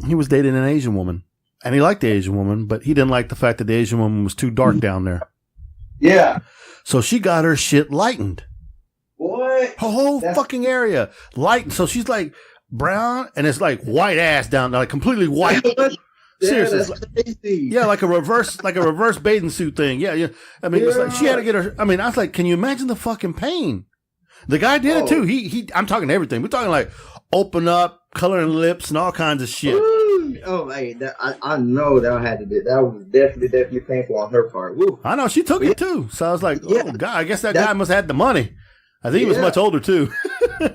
He was dating an Asian woman, and he liked the Asian woman, but he didn't like the fact that the Asian woman was too dark down there. Yeah. So she got her shit lightened. What? Her whole fucking area lightened. So she's like brown, and it's like white ass down there, like completely white. Seriously, that's crazy. Yeah, like a reverse bathing suit thing. Yeah. I mean, it's like she had to get her. I mean, I was like, can you imagine the fucking pain? The guy did it too. He. I'm talking everything. We're talking like open up, coloring lips, and all kinds of shit. Woo. Oh, hey, I know that had to do. That was definitely painful on her part. Woo. I know she took it too. So I was like, oh God, I guess that guy must have had the money. I think he was much older too.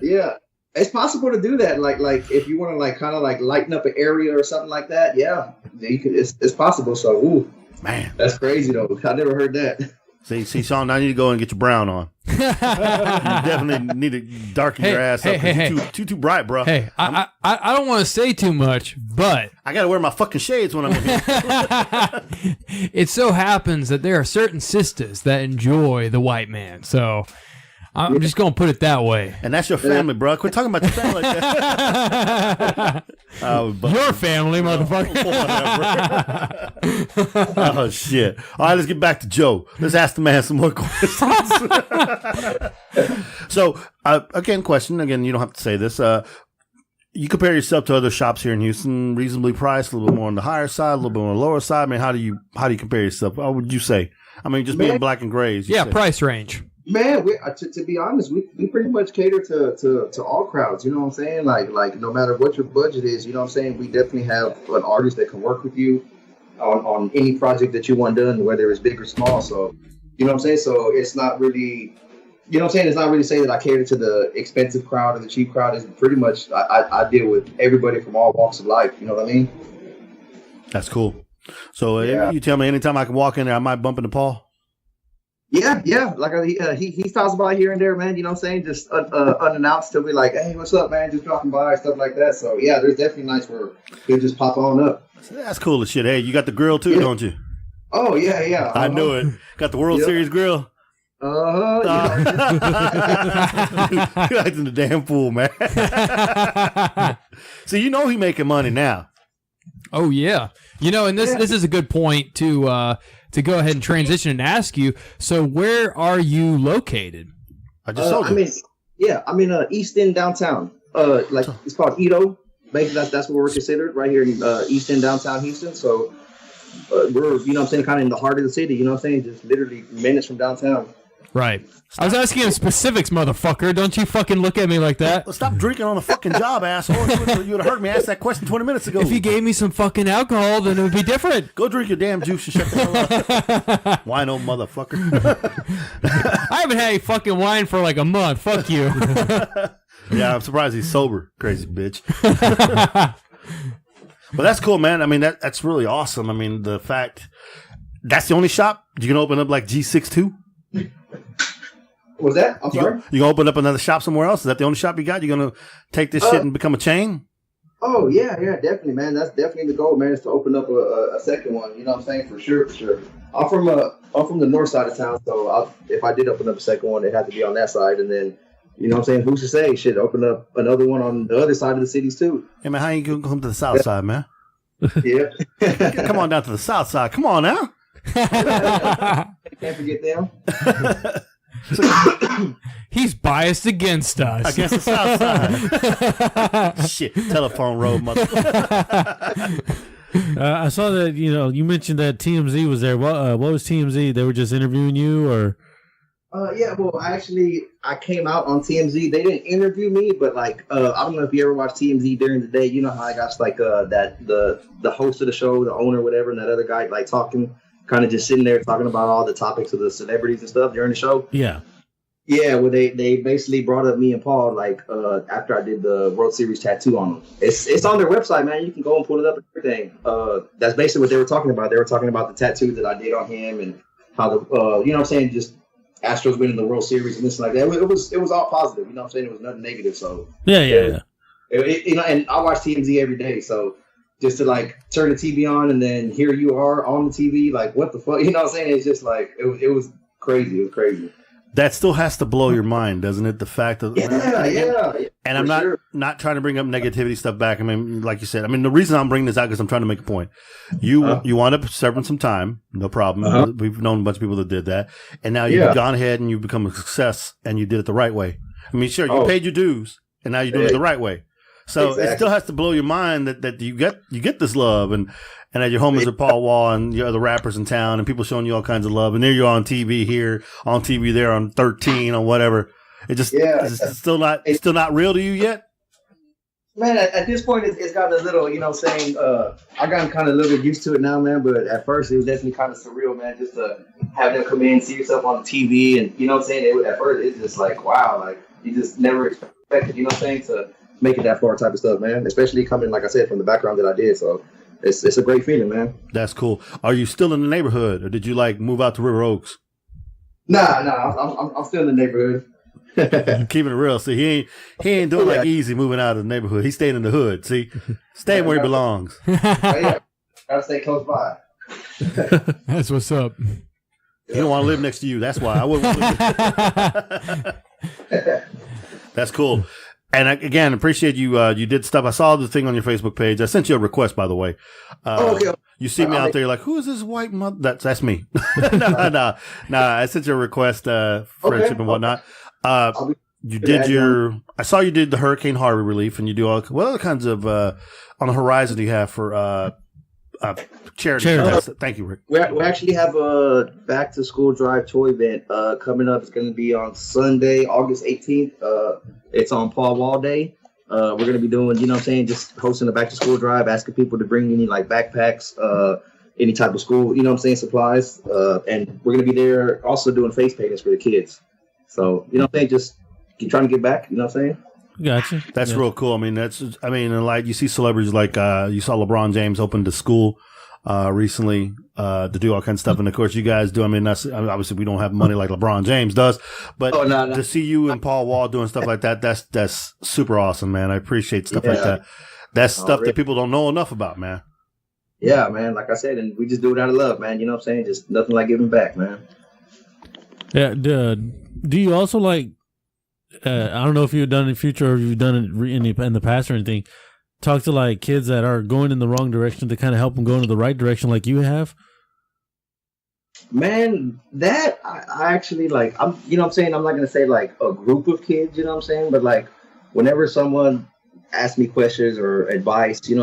Yeah, it's possible to do that. Like if you want to like kind of like lighten up an area or something like that. Yeah, you can. It's possible. So, ooh, man, that's crazy though. I never heard that. See, Sean, now you need to go and get your brown on. You definitely need to darken your ass up. Too bright, bro. Hey, I don't want to say too much, but I got to wear my fucking shades when I'm in here. It so happens that there are certain sisters that enjoy the white man. So I'm just gonna put it that way. And that's your family, bro. Quit talking about your family like that. Your family, motherfucker. Oh, shit. All right, let's get back to Joe. Let's ask the man some more questions. So, question. Again, you don't have to say this. You compare yourself to other shops here in Houston, reasonably priced, a little bit more on the higher side, a little bit on the lower side. I mean, how do you compare yourself? What would you say? I mean, just being black and grays. Yeah, price range. Man, to be honest, we pretty much cater to all crowds. You know what I'm saying? Like no matter what your budget is, you know what I'm saying? We definitely have an artist that can work with you on any project that you want done, whether it's big or small. So, you know what I'm saying? So it's not really, you know what I'm saying? It's not really saying that I cater to the expensive crowd or the cheap crowd. It's pretty much I deal with everybody from all walks of life. You know what I mean? That's cool. So you tell me anytime I can walk in there, I might bump into Paul. Yeah. Like he stops by here and there, man. You know what I'm saying? Just unannounced. He'll be like, "Hey, what's up, man? Just dropping by," stuff like that. So yeah, there's definitely nights where he'll just pop on up. That's cool as shit. Hey, you got the grill too, don't you? Oh yeah. I knew it. Got the World Series grill. You're acting the damn fool, man. So you know he making money now. Oh yeah. You know, and this is a good point to go ahead and transition and ask you. So where are you located? I just told you. I'm in East End downtown. It's called Edo. Basically, that's what we're considered right here in East End downtown Houston. So we're, you know what I'm saying, kind of in the heart of the city. You know what I'm saying? Just literally minutes from downtown. Right. I was asking him specifics, motherfucker. Don't you fucking look at me like that. Well, stop drinking on the fucking job, asshole. You would have heard me ask that question 20 minutes ago. If you gave me some fucking alcohol, then it would be different. Go drink your damn juice and shut the hell up. Wino, motherfucker. I haven't had any fucking wine for like a month. Fuck you. Yeah, I'm surprised he's sober. Crazy bitch. But that's cool, man. I mean, that's really awesome. I mean, the fact that's the only shop you can open up like G6 too. Was that? I'm sorry? You gonna open up another shop somewhere else? Is that the only shop you got? You gonna take this shit and become a chain? Oh yeah, definitely, man. That's definitely the goal, man. Is to open up a second one. You know what I'm saying? For sure. I'm from the north side of town, so if I did open up a second one, it had to be on that side, and then, you know what I'm saying? Who's to say? Shit, open up another one on the other side of the cities too. Hey man, how you gonna come to the south side, man? Yeah. Come on down to the south side. Come on now. Can't forget them. He's biased against us. Against the south side. Shit, telephone road, motherfucker. I saw that, you mentioned that TMZ was there. What was TMZ? They were just interviewing you, or? Yeah, well, actually, I came out on TMZ. They didn't interview me, but I don't know if you ever watched TMZ during the day. You know how I got the host of the show, the owner, whatever, and that other guy talking, kind of just sitting there talking about all the topics of the celebrities and stuff during the show. Yeah. Yeah, well, they basically brought up me and Paul after I did the World Series tattoo on them. It's on their website, man. You can go and pull it up and everything. That's basically what they were talking about. They were talking about the tattoo that I did on him and how you know what I'm saying, just Astros winning the World Series and this and like that. It was all positive. You know what I'm saying? It was nothing negative. So yeah. And I watch TMZ every day, so just to turn the TV on and then here you are on the TV, what the fuck? You know what I'm saying? It's just it was crazy. It was crazy. That still has to blow your mind, doesn't it? The fact of yeah. And I'm not trying to bring up negativity stuff back. I mean, like you said, the reason I'm bringing this out because I'm trying to make a point. You wound up serving some time, no problem. We've known a bunch of people that did that, and now you've gone ahead and you've become a success, and you did it the right way. I mean, sure, you paid your dues, and now you're doing it the right way. So it still has to blow your mind that you get this love and that your homies are Paul Wall and your other rappers in town and people showing you all kinds of love, and there you're on TV here, on TV there, on 13 or whatever. It just it's still not real to you yet. Man, at this point it's gotten a little, I gotten kind of a little bit used to it now, man. But at first it was definitely kind of surreal, man, just to have them come in, see yourself on the TV, and you know what I'm saying. At first it's just wow, you just never expected, you know what I'm saying, to make it that far type of stuff, man. Especially coming, like I said, from the background that I did. So it's a great feeling, man. That's cool. Are you still in the neighborhood, or did you move out to River Oaks? Nah, I'm still in the neighborhood. Keeping it real. See, he ain't doing easy moving out of the neighborhood. He's staying in the hood. See, staying where he belongs. Gotta stay close by. That's what's up. He don't want to live next to you. That's why I wouldn't. That's cool. And again, appreciate you. You did stuff. I saw the thing on your Facebook page. I sent you a request, by the way. Okay. You see me out there, you're like, who is this white mother? That's me. no. I sent you a request, friendship and whatnot. You did I saw you did the Hurricane Harvey relief, and you do what other kinds of on the horizon do you have for charity? Thank you, Rick. We actually have a back to school drive toy event coming up. It's going to be on Sunday, August 18th. It's on Paul Wall Day. We're going to be doing, just hosting a back to school drive, asking people to bring any like backpacks, any type of school, supplies. And we're going to be there also doing face paintings for the kids. So, just keep trying to get back, Gotcha. That's real cool. Like you see celebrities like you saw LeBron James open the school recently to do all kinds of stuff, and of course you guys do. Obviously we don't have money like LeBron James does, but to see you and Paul Wall doing stuff like that, that's super awesome, man. I appreciate stuff like that. That's stuff that people don't know enough about, man. Yeah, man. Like I said, and we just do it out of love, man. You know what I'm saying? Just nothing like giving back, man. Yeah. Do you also like? I don't know if you've done it in the future or you've done it in the past or anything. Talk to like kids that are going in the wrong direction to kind of help them go into the right direction, like you have. Man, that I actually like. I'm not going to say like a group of kids, but like whenever someone asks me questions or advice, I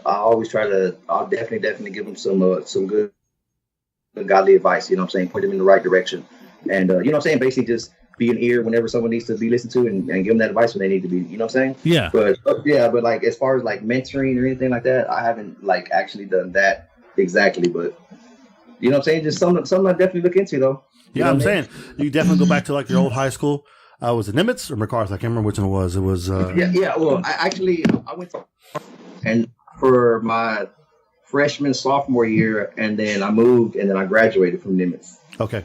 always I'll definitely give them some good godly advice. Point them in the right direction, and basically just be an ear whenever someone needs to be listened to and give them that advice when they need to be, Yeah. But like as far as like mentoring or anything like that, I haven't like actually done that exactly, but just something I definitely look into though. Yeah, I'm saying you definitely go back to like your old high school. Was it Nimitz or MacArthur? I can't remember which one it was. It was Yeah. Well, I went to and for my freshman sophomore year, and then I moved, and then I graduated from Nimitz. Okay.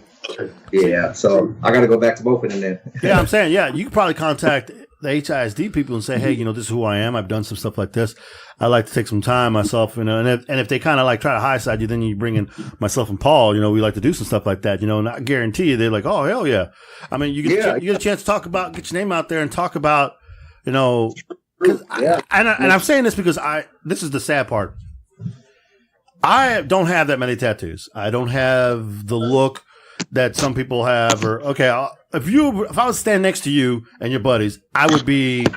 Yeah, so I got to go back to both of them then. Yeah, I'm saying, you could probably contact the HISD people and say, hey, this is who I am. I've done some stuff like this. I like to take some time myself, and if they kind of like try to high side you, then you bring in myself and Paul. We like to do some stuff like that. And I guarantee you, they're like, oh hell yeah. I mean, you get a chance to talk about, get your name out there and talk about, and I'm saying this because this is the sad part. I don't have that many tattoos. I don't have the look that some people have. Or if I was standing next to you and your buddies, I would be.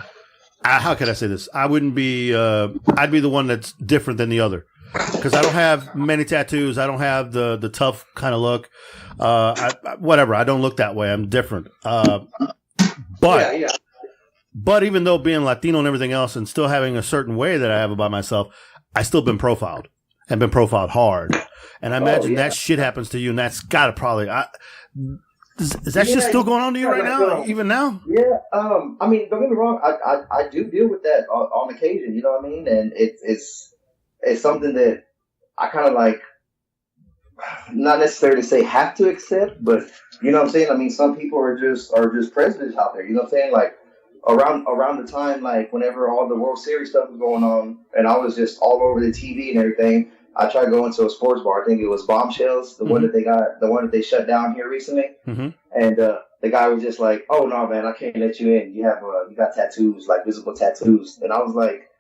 How can I say this? I wouldn't be. I'd be the one that's different than the other because I don't have many tattoos. I don't have the tough kind of look. Whatever. I don't look that way. I'm different. But even though being Latino and everything else, and still having a certain way that I have about myself, I still been profiled. And been profiled hard, and I imagine that shit happens to you, and that's gotta probably. Is that shit still going on to you right now, even now? Yeah, don't get me wrong, I do deal with that on occasion, you know what I mean, and it's something that I kind of like, not necessarily say have to accept, but you know what I'm saying. I mean, some people are just prejudice out there, you know what I'm saying, like. Around the time, like whenever all the World Series stuff was going on, and I was just all over the TV and everything, I tried going to a sports bar. I think it was Bombshells, the one that they shut down here recently. Mm-hmm. And the guy was just like, "Oh no, man, I can't let you in. You got tattoos, like visible tattoos." And I was like,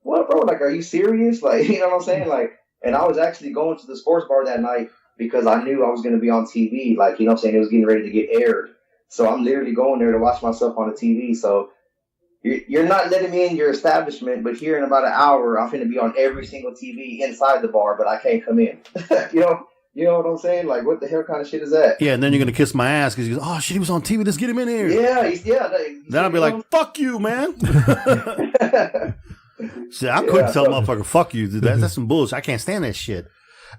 "What, bro? Like, are you serious? Like, you know what I'm saying? Like." And I was actually going to the sports bar that night because I knew I was going to be on TV. Like, you know what I'm saying? It was getting ready to get aired. So I'm literally going there to watch myself on the TV. So you're not letting me in your establishment, but here in about an hour, I'm going to be on every single TV inside the bar, but I can't come in. You know what I'm saying? Like, what the hell kind of shit is that? Yeah, and then you're going to kiss my ass because he goes, oh, shit, he was on TV. Let's get him in here. Yeah. Then I'll be like, fuck you, man. See, I couldn't tell motherfucker, fuck you. That's some bullshit. I can't stand that shit.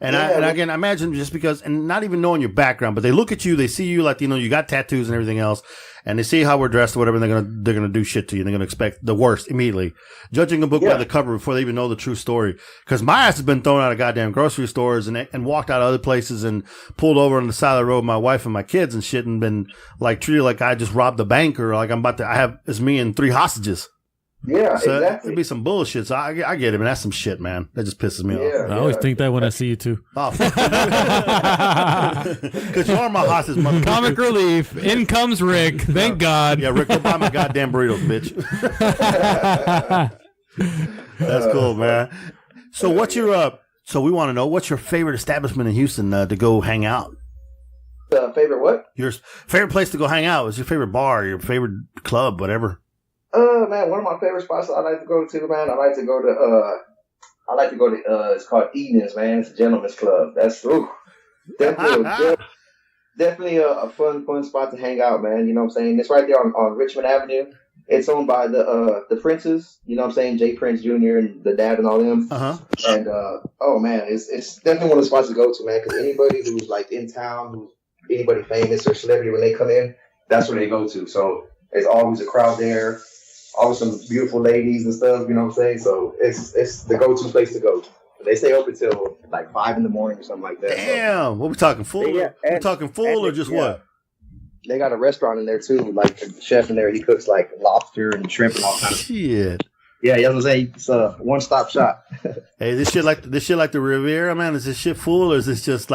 And again, I imagine just because, and not even knowing your background, but they look at you, they see you like, you got tattoos and everything else, and they see how we're dressed or whatever, and they're gonna do shit to you. They're gonna expect the worst immediately, judging a book by the cover before they even know the true story. Because my ass has been thrown out of goddamn grocery stores and walked out of other places and pulled over on the side of the road with my wife and my kids and shit, and been like treated like I just robbed the bank or like I have it's me and 3 hostages. Yeah, So exactly. it'd be some bullshit. So I get it, man. That's some shit, man. That just pisses me off. Yeah, I always think that when I see you too. Oh, because you are my hostage, motherfucker. Comic relief. In comes Rick. Thank God. Yeah, Rick, go buy my goddamn burritos, bitch. That's cool, man. So what's your So we want to know, what's your favorite establishment in Houston to go hang out? Favorite what? Your favorite place to go hang out? What's your favorite bar? Your favorite club? Whatever. Man, one of my favorite spots I like to go to, man. I like to go to. It's called Eden's, man. It's a gentleman's club. That's definitely a fun spot to hang out, man. You know what I'm saying? It's right there on Richmond Avenue. It's owned by the Princes. You know what I'm saying? Jay Prince Jr. and the dad and all them. And oh man, it's definitely one of the spots to go to, man. Because anybody who's like in town, anybody famous or celebrity, when they come in, that's where they go to. So there's always a crowd there. Always some beautiful ladies and stuff, you know what I'm saying? So it's the go-to place to go. They stay open till like 5 in the morning or something like that. Damn, what we talking full? Yeah, we talking full or just what? They got a restaurant in there too. Like the chef in there, he cooks like lobster and shrimp and all kinds of shit. Yeah, you know what I'm saying? It's a one-stop shop. Hey, this shit like the Riviera, man. Is this shit full or is this just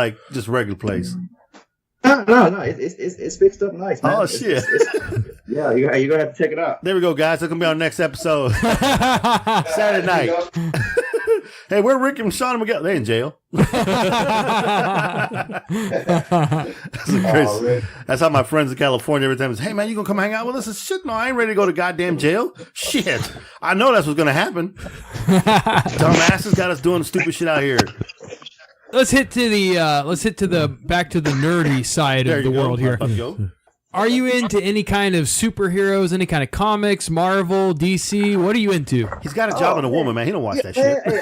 regular place? No, it's fixed up nice, man. Oh shit! Yeah, you're gonna have to check it out. There we go, guys. It's gonna be our next episode, Saturday night. Hey, where Rick and Sean Miguel? They in jail. That's crazy. That's how my friends in California every time is, hey man, you gonna come hang out with us? I said, shit, no, I ain't ready to go to goddamn jail. Shit, I know that's what's gonna happen. Dumbasses got us doing stupid shit out here. Let's hit to the back to the nerdy side of the world here. Are you into any kind of superheroes, any kind of comics, Marvel, DC? What are you into? He's got a job and a woman, man. He don't watch that shit. Hey,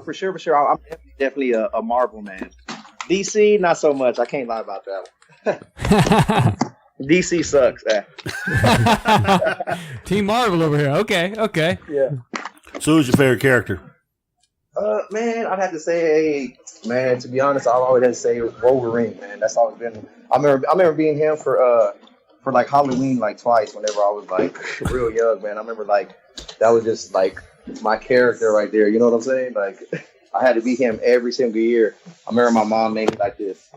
for sure. I'm definitely a Marvel man. DC, not so much. I can't lie about that. DC sucks. Team Marvel over here. Okay. Yeah. So who's your favorite character? Man, I'd have to say, man, to be honest, I've always had to say Wolverine, man. That's always been. I remember being him for like Halloween like twice whenever I was like real young, man. I remember like that was just like my character right there. You know what I'm saying? Like I had to be him every single year. I remember my mom made me like this.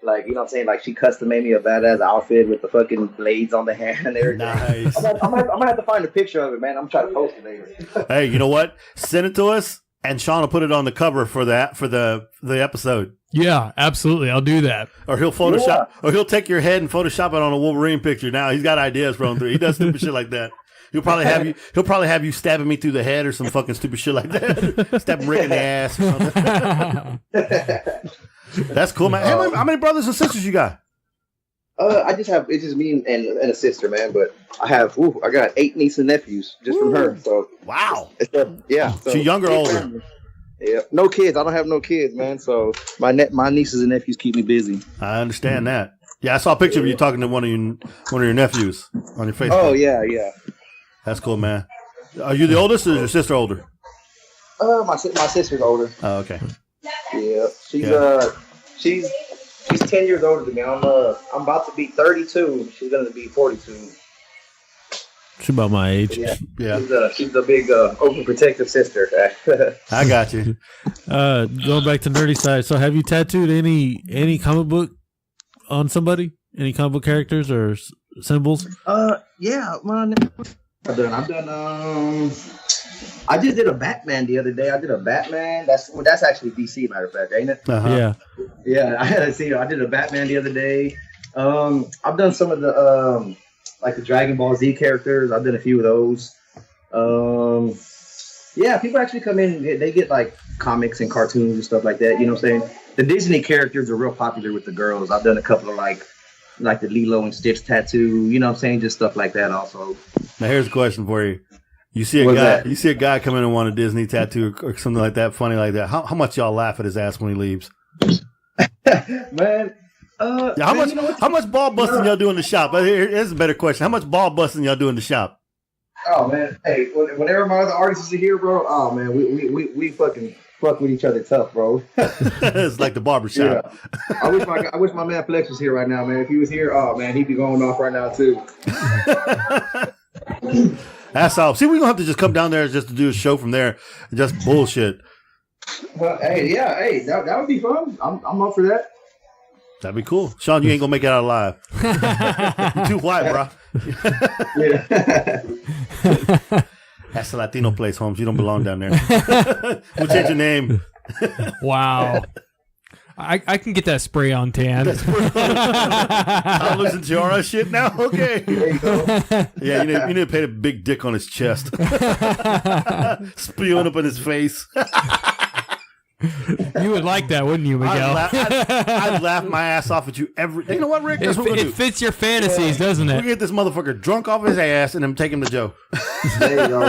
Like, you know what I'm saying? Like, she custom made me a badass outfit with the fucking blades on the hand and everything. Nice. I'm gonna have to find a picture of it, man. I'm trying to post it later. Hey, you know what? Send it to us, and Sean will put it on the cover for the episode. Yeah, absolutely. I'll do that. Or he'll Photoshop, or he'll take your head and Photoshop it on a Wolverine picture. Now he's got ideas rolling through. He does stupid shit like that. He'll probably have you stabbing me through the head or some fucking stupid shit like that. Stabbing Rick in the ass or something. That's cool, man. Hey, how many brothers and sisters you got? It's just me and a sister, man. But I got 8 nieces and nephews just from her. So wow, yeah. So younger or older? Yeah, no kids. I don't have no kids, man. So my nieces and nephews keep me busy. I understand that. Yeah, I saw a picture of you talking to one of your nephews on your Facebook. Oh yeah. That's cool, man. Are you the oldest, or is your sister older? My sister's older. Oh, okay. Yeah, she's 10 years older than me. I'm about to be 32. She's gonna be 42. She's about my age. Yeah. She's a big overprotective sister. I got you. Going back to nerdy side. So, have you tattooed any comic book on somebody? Any comic book characters or symbols? Yeah, man. I've done. I just did a Batman the other day. I did a Batman. That's actually DC, matter of fact, ain't it? Uh-huh. Yeah. I did a Batman the other day. I've done some of the like the Dragon Ball Z characters. I've done a few of those. Yeah, people actually come in. They get like comics and cartoons and stuff like that. You know what I'm saying? The Disney characters are real popular with the girls. I've done a couple of like the Lilo and Stitch tattoo. You know what I'm saying? Just stuff like that also. Now here's a question for you. You see a guy come in and want a Disney tattoo or something like that, funny like that. How much y'all laugh at his ass when he leaves? Man. How much ball busting y'all do in the shop? Here's a better question. How much ball busting y'all do in the shop? Oh man, hey, whenever my other artists are here, bro, oh man, we fucking fuck with each other tough, bro. It's like the barbershop. Yeah. I wish my man Flex was here right now, man. If he was here, oh man, he'd be going off right now too. That's all. See, we're gonna have to just come down there just to do a show from there and just bullshit. Well, hey, that would be fun. I'm up for that. That'd be cool. Sean, you ain't gonna make it out alive. You're too white, bro. That's the Latino place, Holmes. You don't belong down there. We'll change your name. Wow. I can get that spray on tan. I'll listen to your shit now. Okay. There you go. Yeah, you need to paint a big dick on his chest, spewing up in his face. You would like that, wouldn't you, Miguel? I'd laugh my ass off at you every. You know what, Rick? That's what we're gonna It do. fits your fantasies, doesn't We it? get this motherfucker drunk off his ass and then take him to Joe. There you go.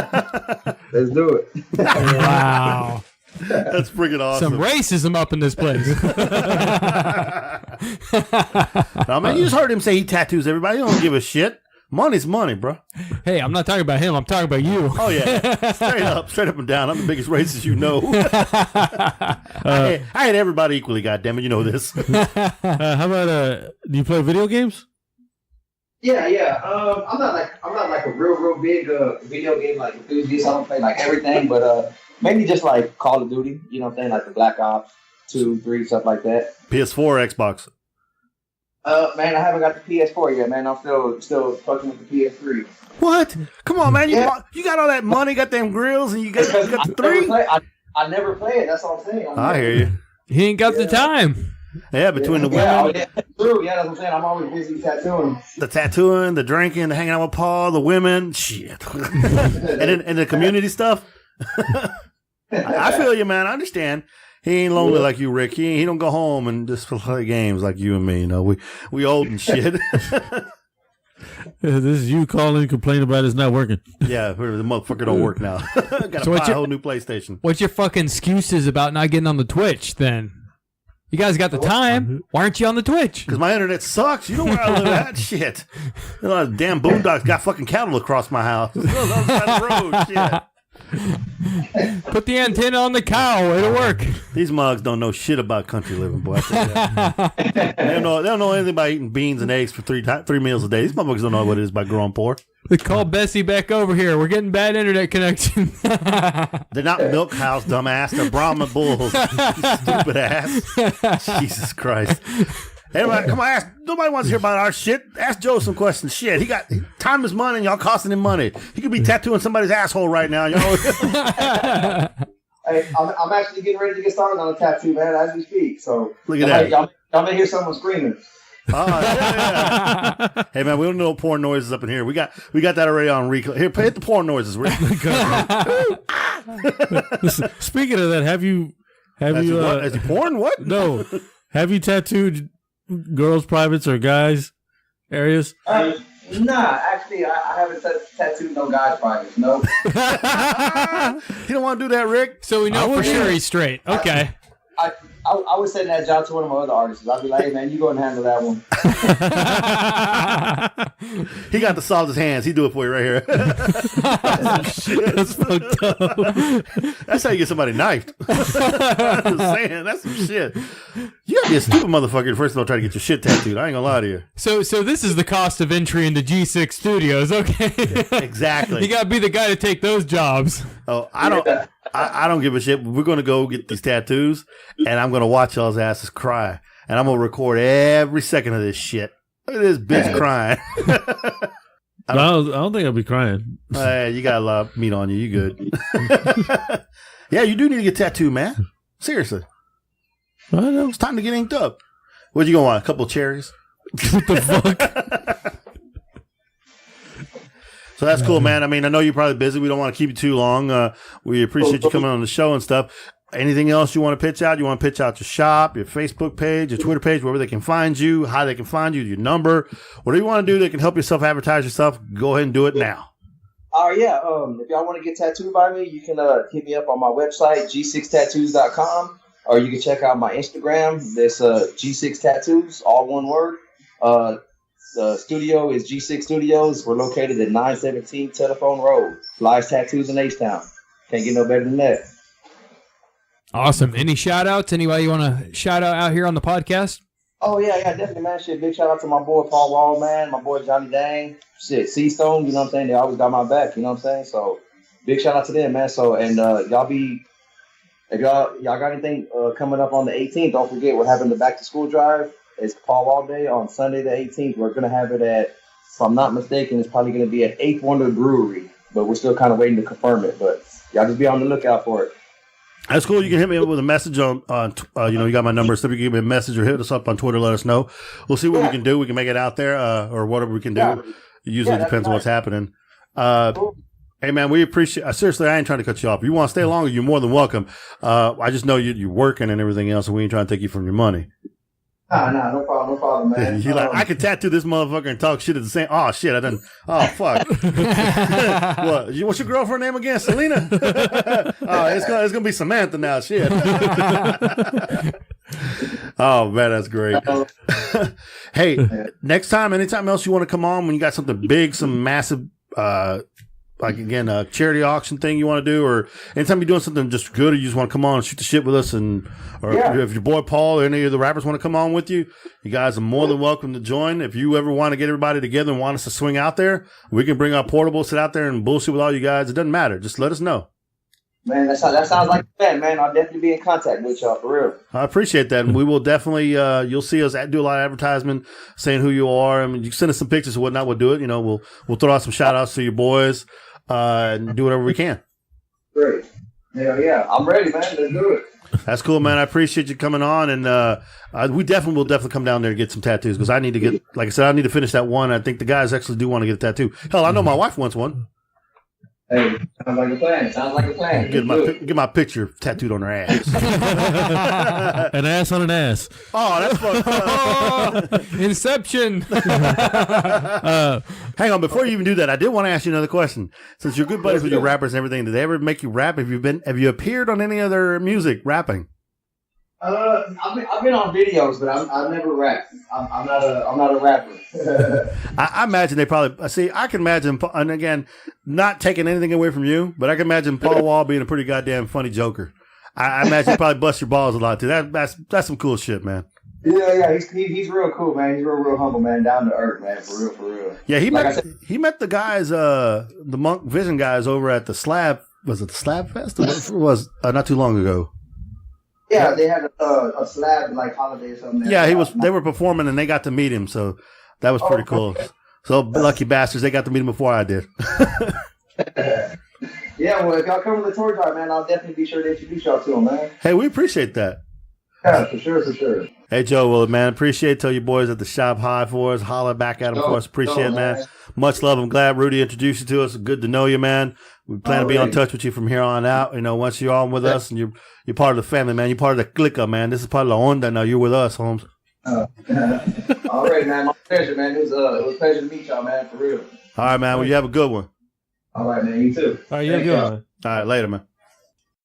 Let's do it. Wow. That's freaking awesome. Some racism up in this place. No, man, you just heard him say he tattoos everybody. He don't give a shit. Money's money, bro. Hey, I'm not talking about him. I'm talking about you. Oh, yeah. Straight up and down. I'm the biggest racist you know. I hate everybody equally, goddammit. You know this. How about do you play video games? Yeah. I'm not like a real big video game like enthusiast. I don't play like everything, but mainly just like Call of Duty. You know what I'm saying? Like the Black Ops 2, 3, stuff like that. PS4 or Xbox? Man, I haven't got the PS4 yet, man. I'm still fucking with the PS3. What? Come on, man. You got all that money, got them grills, and you got the 3? I never play it. That's all I'm saying. I hear you. He ain't got the time. Yeah, between the women, Yeah, true. Yeah, that's what I'm saying. I'm always busy tattooing. the tattooing, the drinking, the hanging out with Paul, the women, shit. and the community stuff. I feel you, man. I understand. He ain't lonely like you, Rick. He don't go home and just play games like you and me. You know, we old and shit. This is you calling, complaining about it's not working. Yeah, the motherfucker don't work now. Got to buy a whole new PlayStation. What's your fucking excuses about not getting on the Twitch then? You guys got the time. Why aren't you on the Twitch? Because my internet sucks. You know where I live at? Shit. You know, damn boondocks got fucking cattle across my house. It's on the other side of the road. Shit. Put the antenna on the cow. It'll work. These mugs don't know shit about country living, boy. I tell you that. They don't know anything about eating beans and eggs for three meals a day. These motherfuckers don't know what it is by growing poor. They call Bessie back over here. We're getting bad internet connection. They're not milk cows, dumbass. They're Brahma bulls. You stupid ass. Jesus Christ. Everybody, come on, nobody wants to hear about our shit. Ask Joe some questions. Shit, time is money and y'all costing him money. He could be tattooing somebody's asshole right now. You know? Hey, I'm actually getting ready to get started on a tattoo, man, as we speak. So Look at that. Y'all may hear someone screaming. Oh, yeah. Hey, man, we don't know porn noises up in here. We got that already on replay. Here, hit the porn noises. Speaking of that, have you Is it porn? What? no? Have you tattooed girls' privates or guys' areas? Nah, actually, I haven't tattooed no guys' privates. No. You don't want to do that, Rick? So we know for sure he's straight. Okay. I would send that job to one of my other artists. I'd be like, hey, man, you go and handle that one. He got the softest hands. He do it for you right here. That's fucked up. That's how you get somebody knifed. I'm just saying, that's some shit. You gotta be a stupid motherfucker to first of all try to get your shit tattooed. I ain't gonna lie to you. So this is the cost of entry into G6 Studios. Okay. Exactly. You gotta be the guy to take those jobs. Oh, I don't give a shit. We're gonna go get these tattoos, and I'm gonna watch y'all's asses cry, and I'm gonna record every second of this shit. Look at this bitch crying. I don't think I'll be crying. You got a lot of meat on you. You good? Yeah, you do need to get tattooed, man. Seriously. I know. It's time to get inked up. What you gonna want? A couple of cherries? What the fuck? So that's cool, man. I mean, I know you're probably busy. We don't want to keep you too long. We appreciate you coming on the show and stuff. Anything else you want to pitch out? You want to pitch out your shop, your Facebook page, your Twitter page, wherever they can find you, how they can find you, your number, whatever you want to do that can help yourself advertise yourself, go ahead and do it now. Yeah. If y'all want to get tattooed by me, you can hit me up on my website, g6tattoos.com, or you can check out my Instagram. That's G6 Tattoos, all one word. The studio is G6 Studios. We're located at 917 Telephone Road. Flies Tattoos in H-Town. Can't get no better than that. Awesome. Any shout outs? Anybody you want to shout out here on the podcast? Oh, yeah, definitely, man. Shit, big shout out to my boy Paul Wall, man. My boy Johnny Dang. C-Stone, you know what I'm saying? They always got my back, you know what I'm saying? So big shout out to them, man. So, and if y'all got anything coming up on the 18th, don't forget we're having the back to school drive. It's Paul Wall Day on Sunday the 18th. We're gonna have it at, if I'm not mistaken, it's probably gonna be at 8th Wonder Brewery, but we're still kind of waiting to confirm it. But y'all just be on the lookout for it. That's cool. You can hit me up with a message on you got my number. So you can give me a message or hit us up on Twitter. Let us know. We'll see what we can do. We can make it out there or whatever we can do. Yeah. It usually depends on what's happening. Hey, man, we appreciate seriously, I ain't trying to cut you off. If you want to stay longer, you're more than welcome. I just know you're working and everything else, and we ain't trying to take you from your money. Nah, no problem, man. You're like, I could tattoo this motherfucker and talk shit at the same. Oh shit, I done. Oh fuck. What's your girlfriend name again? Selena. Oh, it's gonna be Samantha now. Shit. Oh man, that's great. Hey, next time, anytime else you want to come on when you got something big, some massive, like again, a charity auction thing you want to do, or anytime you're doing something just good, or you just want to come on and shoot the shit with us, if your boy Paul or any of the rappers want to come on with you, you guys are more than welcome to join. If you ever want to get everybody together and want us to swing out there, we can bring our portables, sit out there and bullshit with all you guys. It doesn't matter. Just let us know. Man, that sounds like a plan, man. I'll definitely be in contact with y'all, for real. I appreciate that. And we will definitely, you'll see us do a lot of advertisement saying who you are. I mean, you can send us some pictures or whatnot. We'll do it. You know, we'll throw out some shout outs to your boys, and do whatever we can. Great. Yeah. I'm ready, man. Let's do it. That's cool, man. I appreciate you coming on. And, we will definitely come down there and get some tattoos because I need to get, like I said, I need to finish that one. I think the guys actually do want to get a tattoo. Hell, I know my wife wants one. Hey, sounds like a plan. Get my picture tattooed on her ass. An ass on an ass. Oh, that's fun. Inception. Hang on, before you even do that, I did want to ask you another question. Since you're good buddies with your rappers and everything, did they ever make you rap? Have you appeared on any other music rapping? I've been on videos, but I've never rapped. I'm not a rapper. I imagine they probably see. I can imagine, and again, not taking anything away from you, but I can imagine Paul Wall being a pretty goddamn funny joker. I imagine he probably bust your balls a lot too. That's some cool shit, man. Yeah, he's real cool, man. He's real humble, man. Down to earth, man. For real. Yeah, he met the guys, the Monk Vision guys over at the Slab. Was it the Slab Fest? It was not too long ago. Yeah, they had a slab like holiday or something. Yeah, they were performing and they got to meet him, so that was pretty cool. Okay. So lucky bastards, they got to meet him before I did. Yeah, well, if y'all come to the tour drive, man, I'll definitely be sure to introduce y'all to him, man. Hey, we appreciate that. Yeah, for sure. Hey, Joe, well, man, appreciate it. Tell your boys at the shop hi for us. Holler back at them for us. Appreciate it, man. Much love. I'm glad Rudy introduced you to us. Good to know you, man. We plan to be in touch with you from here on out. You know, once you're on with us and you're part of the family, man. You're part of the clique, man. This is part of the onda now. You're with us, Holmes. All right, man. My pleasure, man. It was a pleasure to meet y'all, man, for real. All right, man. Well, you have a good one. All right, man. You too. All right, you have a good one. All right, later, man.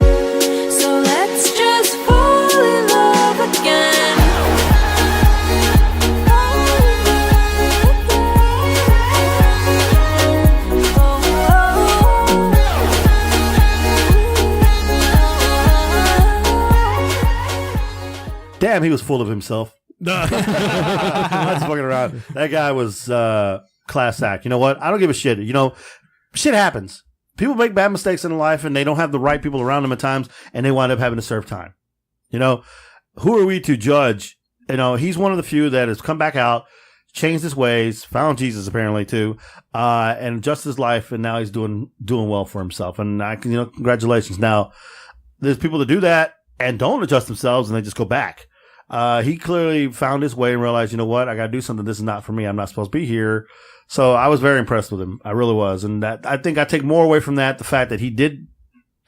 So let's just fall in love again. Damn, he was full of himself. I was fucking around. That guy was class act. You know what? I don't give a shit. You know, shit happens. People make bad mistakes in life and they don't have the right people around them at times and they wind up having to serve time. You know, who are we to judge? You know, he's one of the few that has come back out, changed his ways, found Jesus apparently too, and adjusted his life, and now he's doing well for himself. And congratulations. Now, there's people that do that and don't adjust themselves and they just go back. He clearly found his way and realized, you know what, I got to do something. This is not for me. I'm not supposed to be here. So I was very impressed with him. I really was. And that, I think I take more away from that, the fact that he did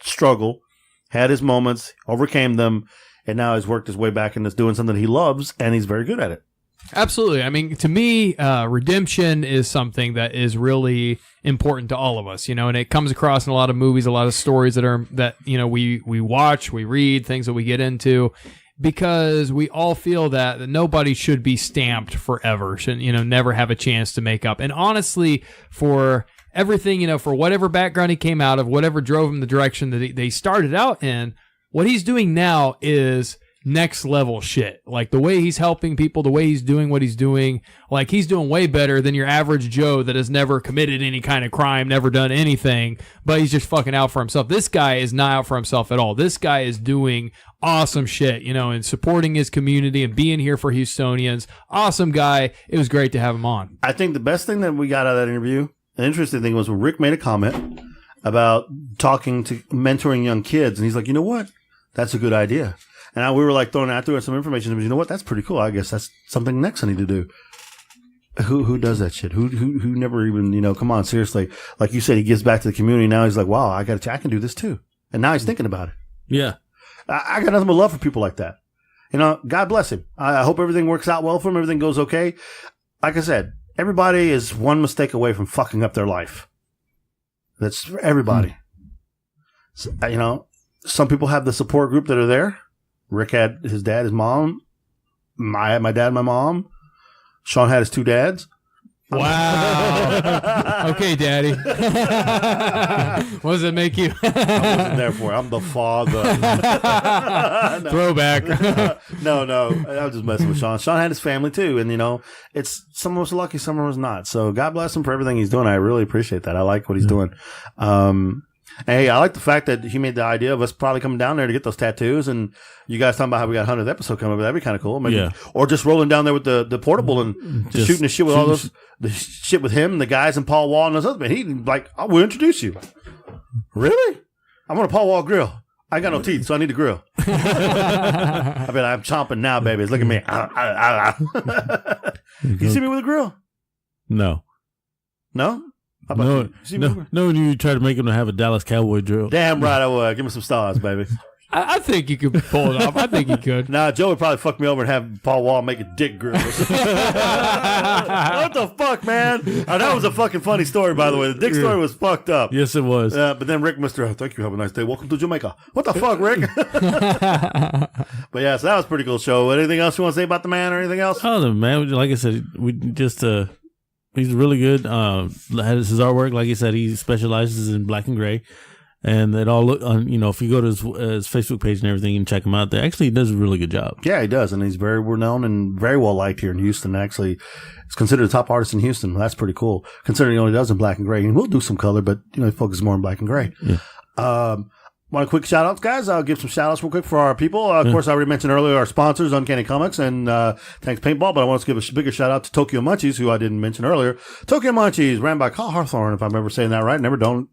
struggle, had his moments, overcame them, and now he's worked his way back and is doing something he loves, and he's very good at it. Absolutely. I mean, to me, redemption is something that is really important to all of us, you know, and it comes across in a lot of movies, a lot of stories that we watch, we read, things that we get into, because we all feel that nobody should be stamped forever, should, never have a chance to make up. And honestly, for everything, for whatever background he came out of, whatever drove him the direction that they started out in, what he's doing now is next level shit. Like the way he's helping people, the way he's doing what he's doing, like he's doing way better than your average Joe that has never committed any kind of crime, never done anything, but he's just fucking out for himself. This guy is not out for himself at all. This guy is doing awesome shit, you know, and supporting his community and being here for Houstonians. Awesome guy. It was great to have him on. I think the best thing that we got out of that interview, an interesting thing was when Rick made a comment about mentoring young kids, and he's like, you know what? That's a good idea. And we were like throwing out there some information. But you know what? That's pretty cool. I guess that's something next I need to do. Who does that shit? Who never even, you know, come on, seriously. Like you said, he gives back to the community. Now he's like, wow, I can do this too. And now he's thinking about it. Yeah. I got nothing but love for people like that. You know, God bless him. I hope everything works out well for him. Everything goes okay. Like I said, everybody is one mistake away from fucking up their life. That's for everybody. So, you know, some people have the support group that are there. Rick had his dad, his mom. I had my dad, my mom. Sean had his two dads. Wow. Okay, Daddy. What does it make you? I wasn't there for it. I'm the father. No. Throwback. No. I was just messing with Sean. Sean had his family too. And, you know, it's some of us are lucky, some of us not. So God bless him for everything he's doing. I really appreciate that. I like what he's doing. Hey, I like the fact that he made the idea of us probably coming down there to get those tattoos, and you guys talking about how we got 100th episode coming up. That'd be kind of cool. Maybe, yeah. Or just rolling down there with the portable and just shooting the shit with all those, the shit with him and the guys and Paul Wall and those other men. He like, I will introduce you. Really? I want a Paul Wall grill. I ain't got no teeth, so I need a grill. I mean, I'm chomping now, babies. Look at me. You see me with a grill? No. No? No, you try to make him to have a Dallas Cowboy drill. Damn right I would. Give me some stars, baby. I think you could pull it off. I think you could. Nah, Joe would probably fuck me over and have Paul Wall make a dick grill. What the fuck, man? Oh, that was a fucking funny story, by the way. The dick story was fucked up. Yes, it was. But then Rick thank you, have a nice day. Welcome to Jamaica. What the fuck, Rick? But yeah, so that was a pretty cool show. Anything else you want to say about the man or anything else? Oh, the man, like I said, we just... He's really good. His artwork, like I said, he specializes in black and gray, and it all look on. You know, if you go to his Facebook page and everything and check him out, there actually he does a really good job. Yeah, he does, and he's very well known and very well liked here in Houston. Actually, he's considered a top artist in Houston. That's pretty cool, considering he only does in black and gray. And we'll do some color, but you know, he focuses more on black and gray. Yeah. Want a quick shout outs, guys? I'll give some shout outs real quick for our people. Of course, I already mentioned earlier our sponsors, Uncanny Comics and Thanks Paintball, but I want to give a bigger shout out to Tokyo Munchies, who I didn't mention earlier. Tokyo Munchies, ran by Kyle Harthorn, if I remember saying that right. Never don't.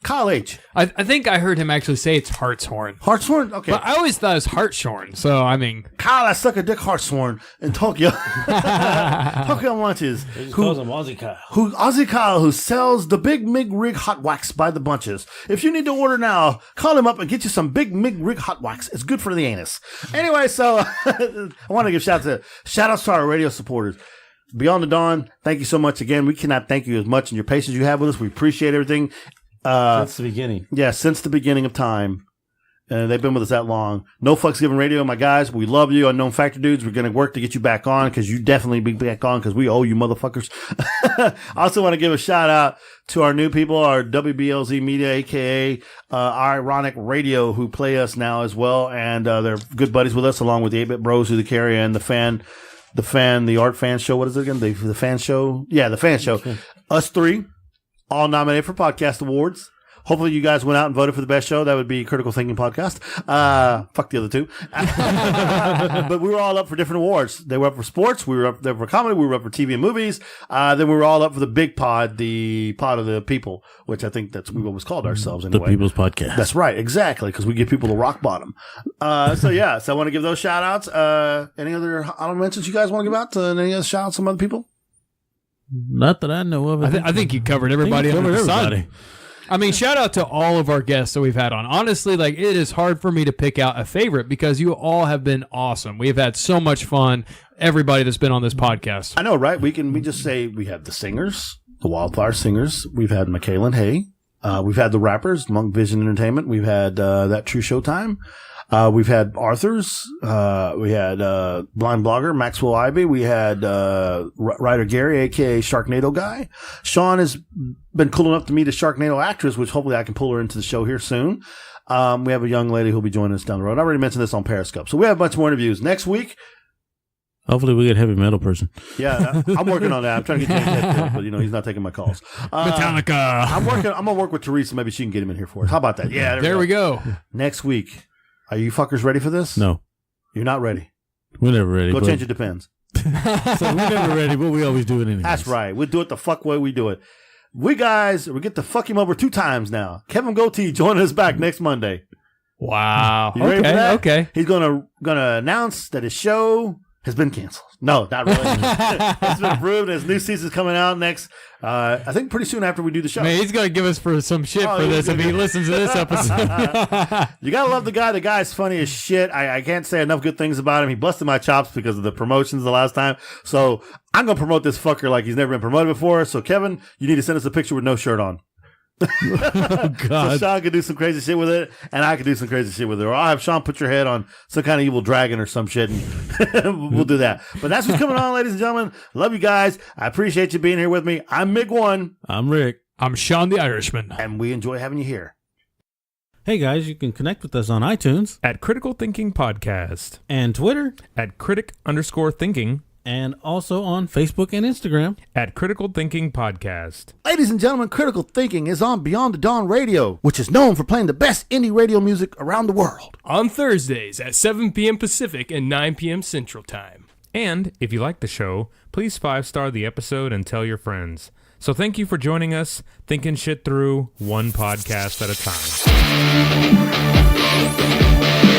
Kyle H. I think I heard him actually say it's Hartshorn. Hartshorn? Okay. But I always thought it was Hartshorn, so I mean. Kyle, I suck a dick Hartshorn in Tokyo. Tokyo Munchies. Ozzy Kyle, who sells the Big Mig Rig Hot Wax by the bunches. If you need to order now, call him up and get you some Big Mig Rig Hot Wax. It's good for the anus. Anyway, so I want to give shout outs to our radio supporters. Beyond the Dawn, thank you so much again. We cannot thank you as much and your patience you have with us. We appreciate everything. Since the beginning. Yeah, since the beginning of time. They've been with us that long. No Fucks Given Radio, my guys. We love you. Unknown Factor Dudes. We're going to work to get you back on because you definitely be back on because we owe you motherfuckers. I also want to give a shout out to our new people, our WBLZ Media, a.k.a. Ironic Radio, who play us now as well. And they're good buddies with us, along with the 8-Bit Bros, who the carrier, and the Art Fan Show. What is it again? The Fan Show? Yeah, the Fan Show. Okay. Us three, all nominated for podcast awards. Hopefully you guys went out and voted for the best show. That would be Critical Thinking Podcast. Fuck the other two. But we were all up for different awards. They were up for sports. We were up there for comedy. We were up for TV and movies. Then we were all up for the big pod, the pod of the people, which I think that's what we always called ourselves anyway. The People's Podcast. That's right. Exactly. Because we give people the rock bottom. So I want to give those shout outs. Any other honorable mentions you guys want to give out? Any other shout outs to some other people? Not that I know of. I think you covered everybody. I mean, shout out to all of our guests that we've had on. Honestly, like, it is hard for me to pick out a favorite because you all have been awesome. We've had so much fun. Everybody that's been on this podcast. I know, right? We just say we have the singers, the Wildfire Singers. We've had Michaela and Hay. We've had the rappers, Monk Vision Entertainment. We've had That True Showtime. We've had Arthur's. We had Blind Blogger, Maxwell Ivy. We had writer Gary, a.k.a. Sharknado Guy. Sean has been cool enough to meet a Sharknado actress, which hopefully I can pull her into the show here soon. We have a young lady who'll be joining us down the road. I already mentioned this on Periscope. So we have a bunch more interviews next week. Hopefully we get a heavy metal person. Yeah, I'm working on that. I'm trying to get James Hetfield, but he's not taking my calls. Metallica. I'm gonna work with Teresa. Maybe she can get him in here for us. How about that? Yeah, There we go. Next week. Are you fuckers ready for this? No. You're not ready. We're never ready. Go change your depends. So we're never ready, but we always do it anyway. That's right. We'll do it the fuck way we do it. We get to fuck him over 2 times now. Kevin Goatee joining us back next Monday. Wow. You ready for that? Okay. He's gonna announce that his show has been canceled. No, not really. It's been approved. His new season's coming out next. I think pretty soon after we do the show. Man, he's gonna give us some shit for this if he listens to this episode. You gotta love the guy. The guy's funny as shit. I can't say enough good things about him. He busted my chops because of the promotions the last time. So I'm gonna promote this fucker like he's never been promoted before. So Kevin, you need to send us a picture with no shirt on. Oh, God. So Sean could do some crazy shit with it, and I could do some crazy shit with it. Or I'll have Sean put your head on some kind of evil dragon or some shit, and we'll do that. But that's what's coming on, ladies and gentlemen. Love you guys. I appreciate you being here with me. I'm Mig1. I'm Rick. I'm Sean the Irishman. And we enjoy having you here. Hey, guys, you can connect with us on iTunes. At Critical Thinking Podcast. And Twitter. At critic_thinking. And also on Facebook and Instagram. At Critical Thinking Podcast. Ladies and gentlemen, Critical Thinking is on Beyond the Dawn Radio, which is known for playing the best indie radio music around the world. On Thursdays at 7 p.m. Pacific and 9 p.m. Central Time. And if you like the show, please 5-star the episode and tell your friends. So thank you for joining us, thinking shit through one podcast at a time.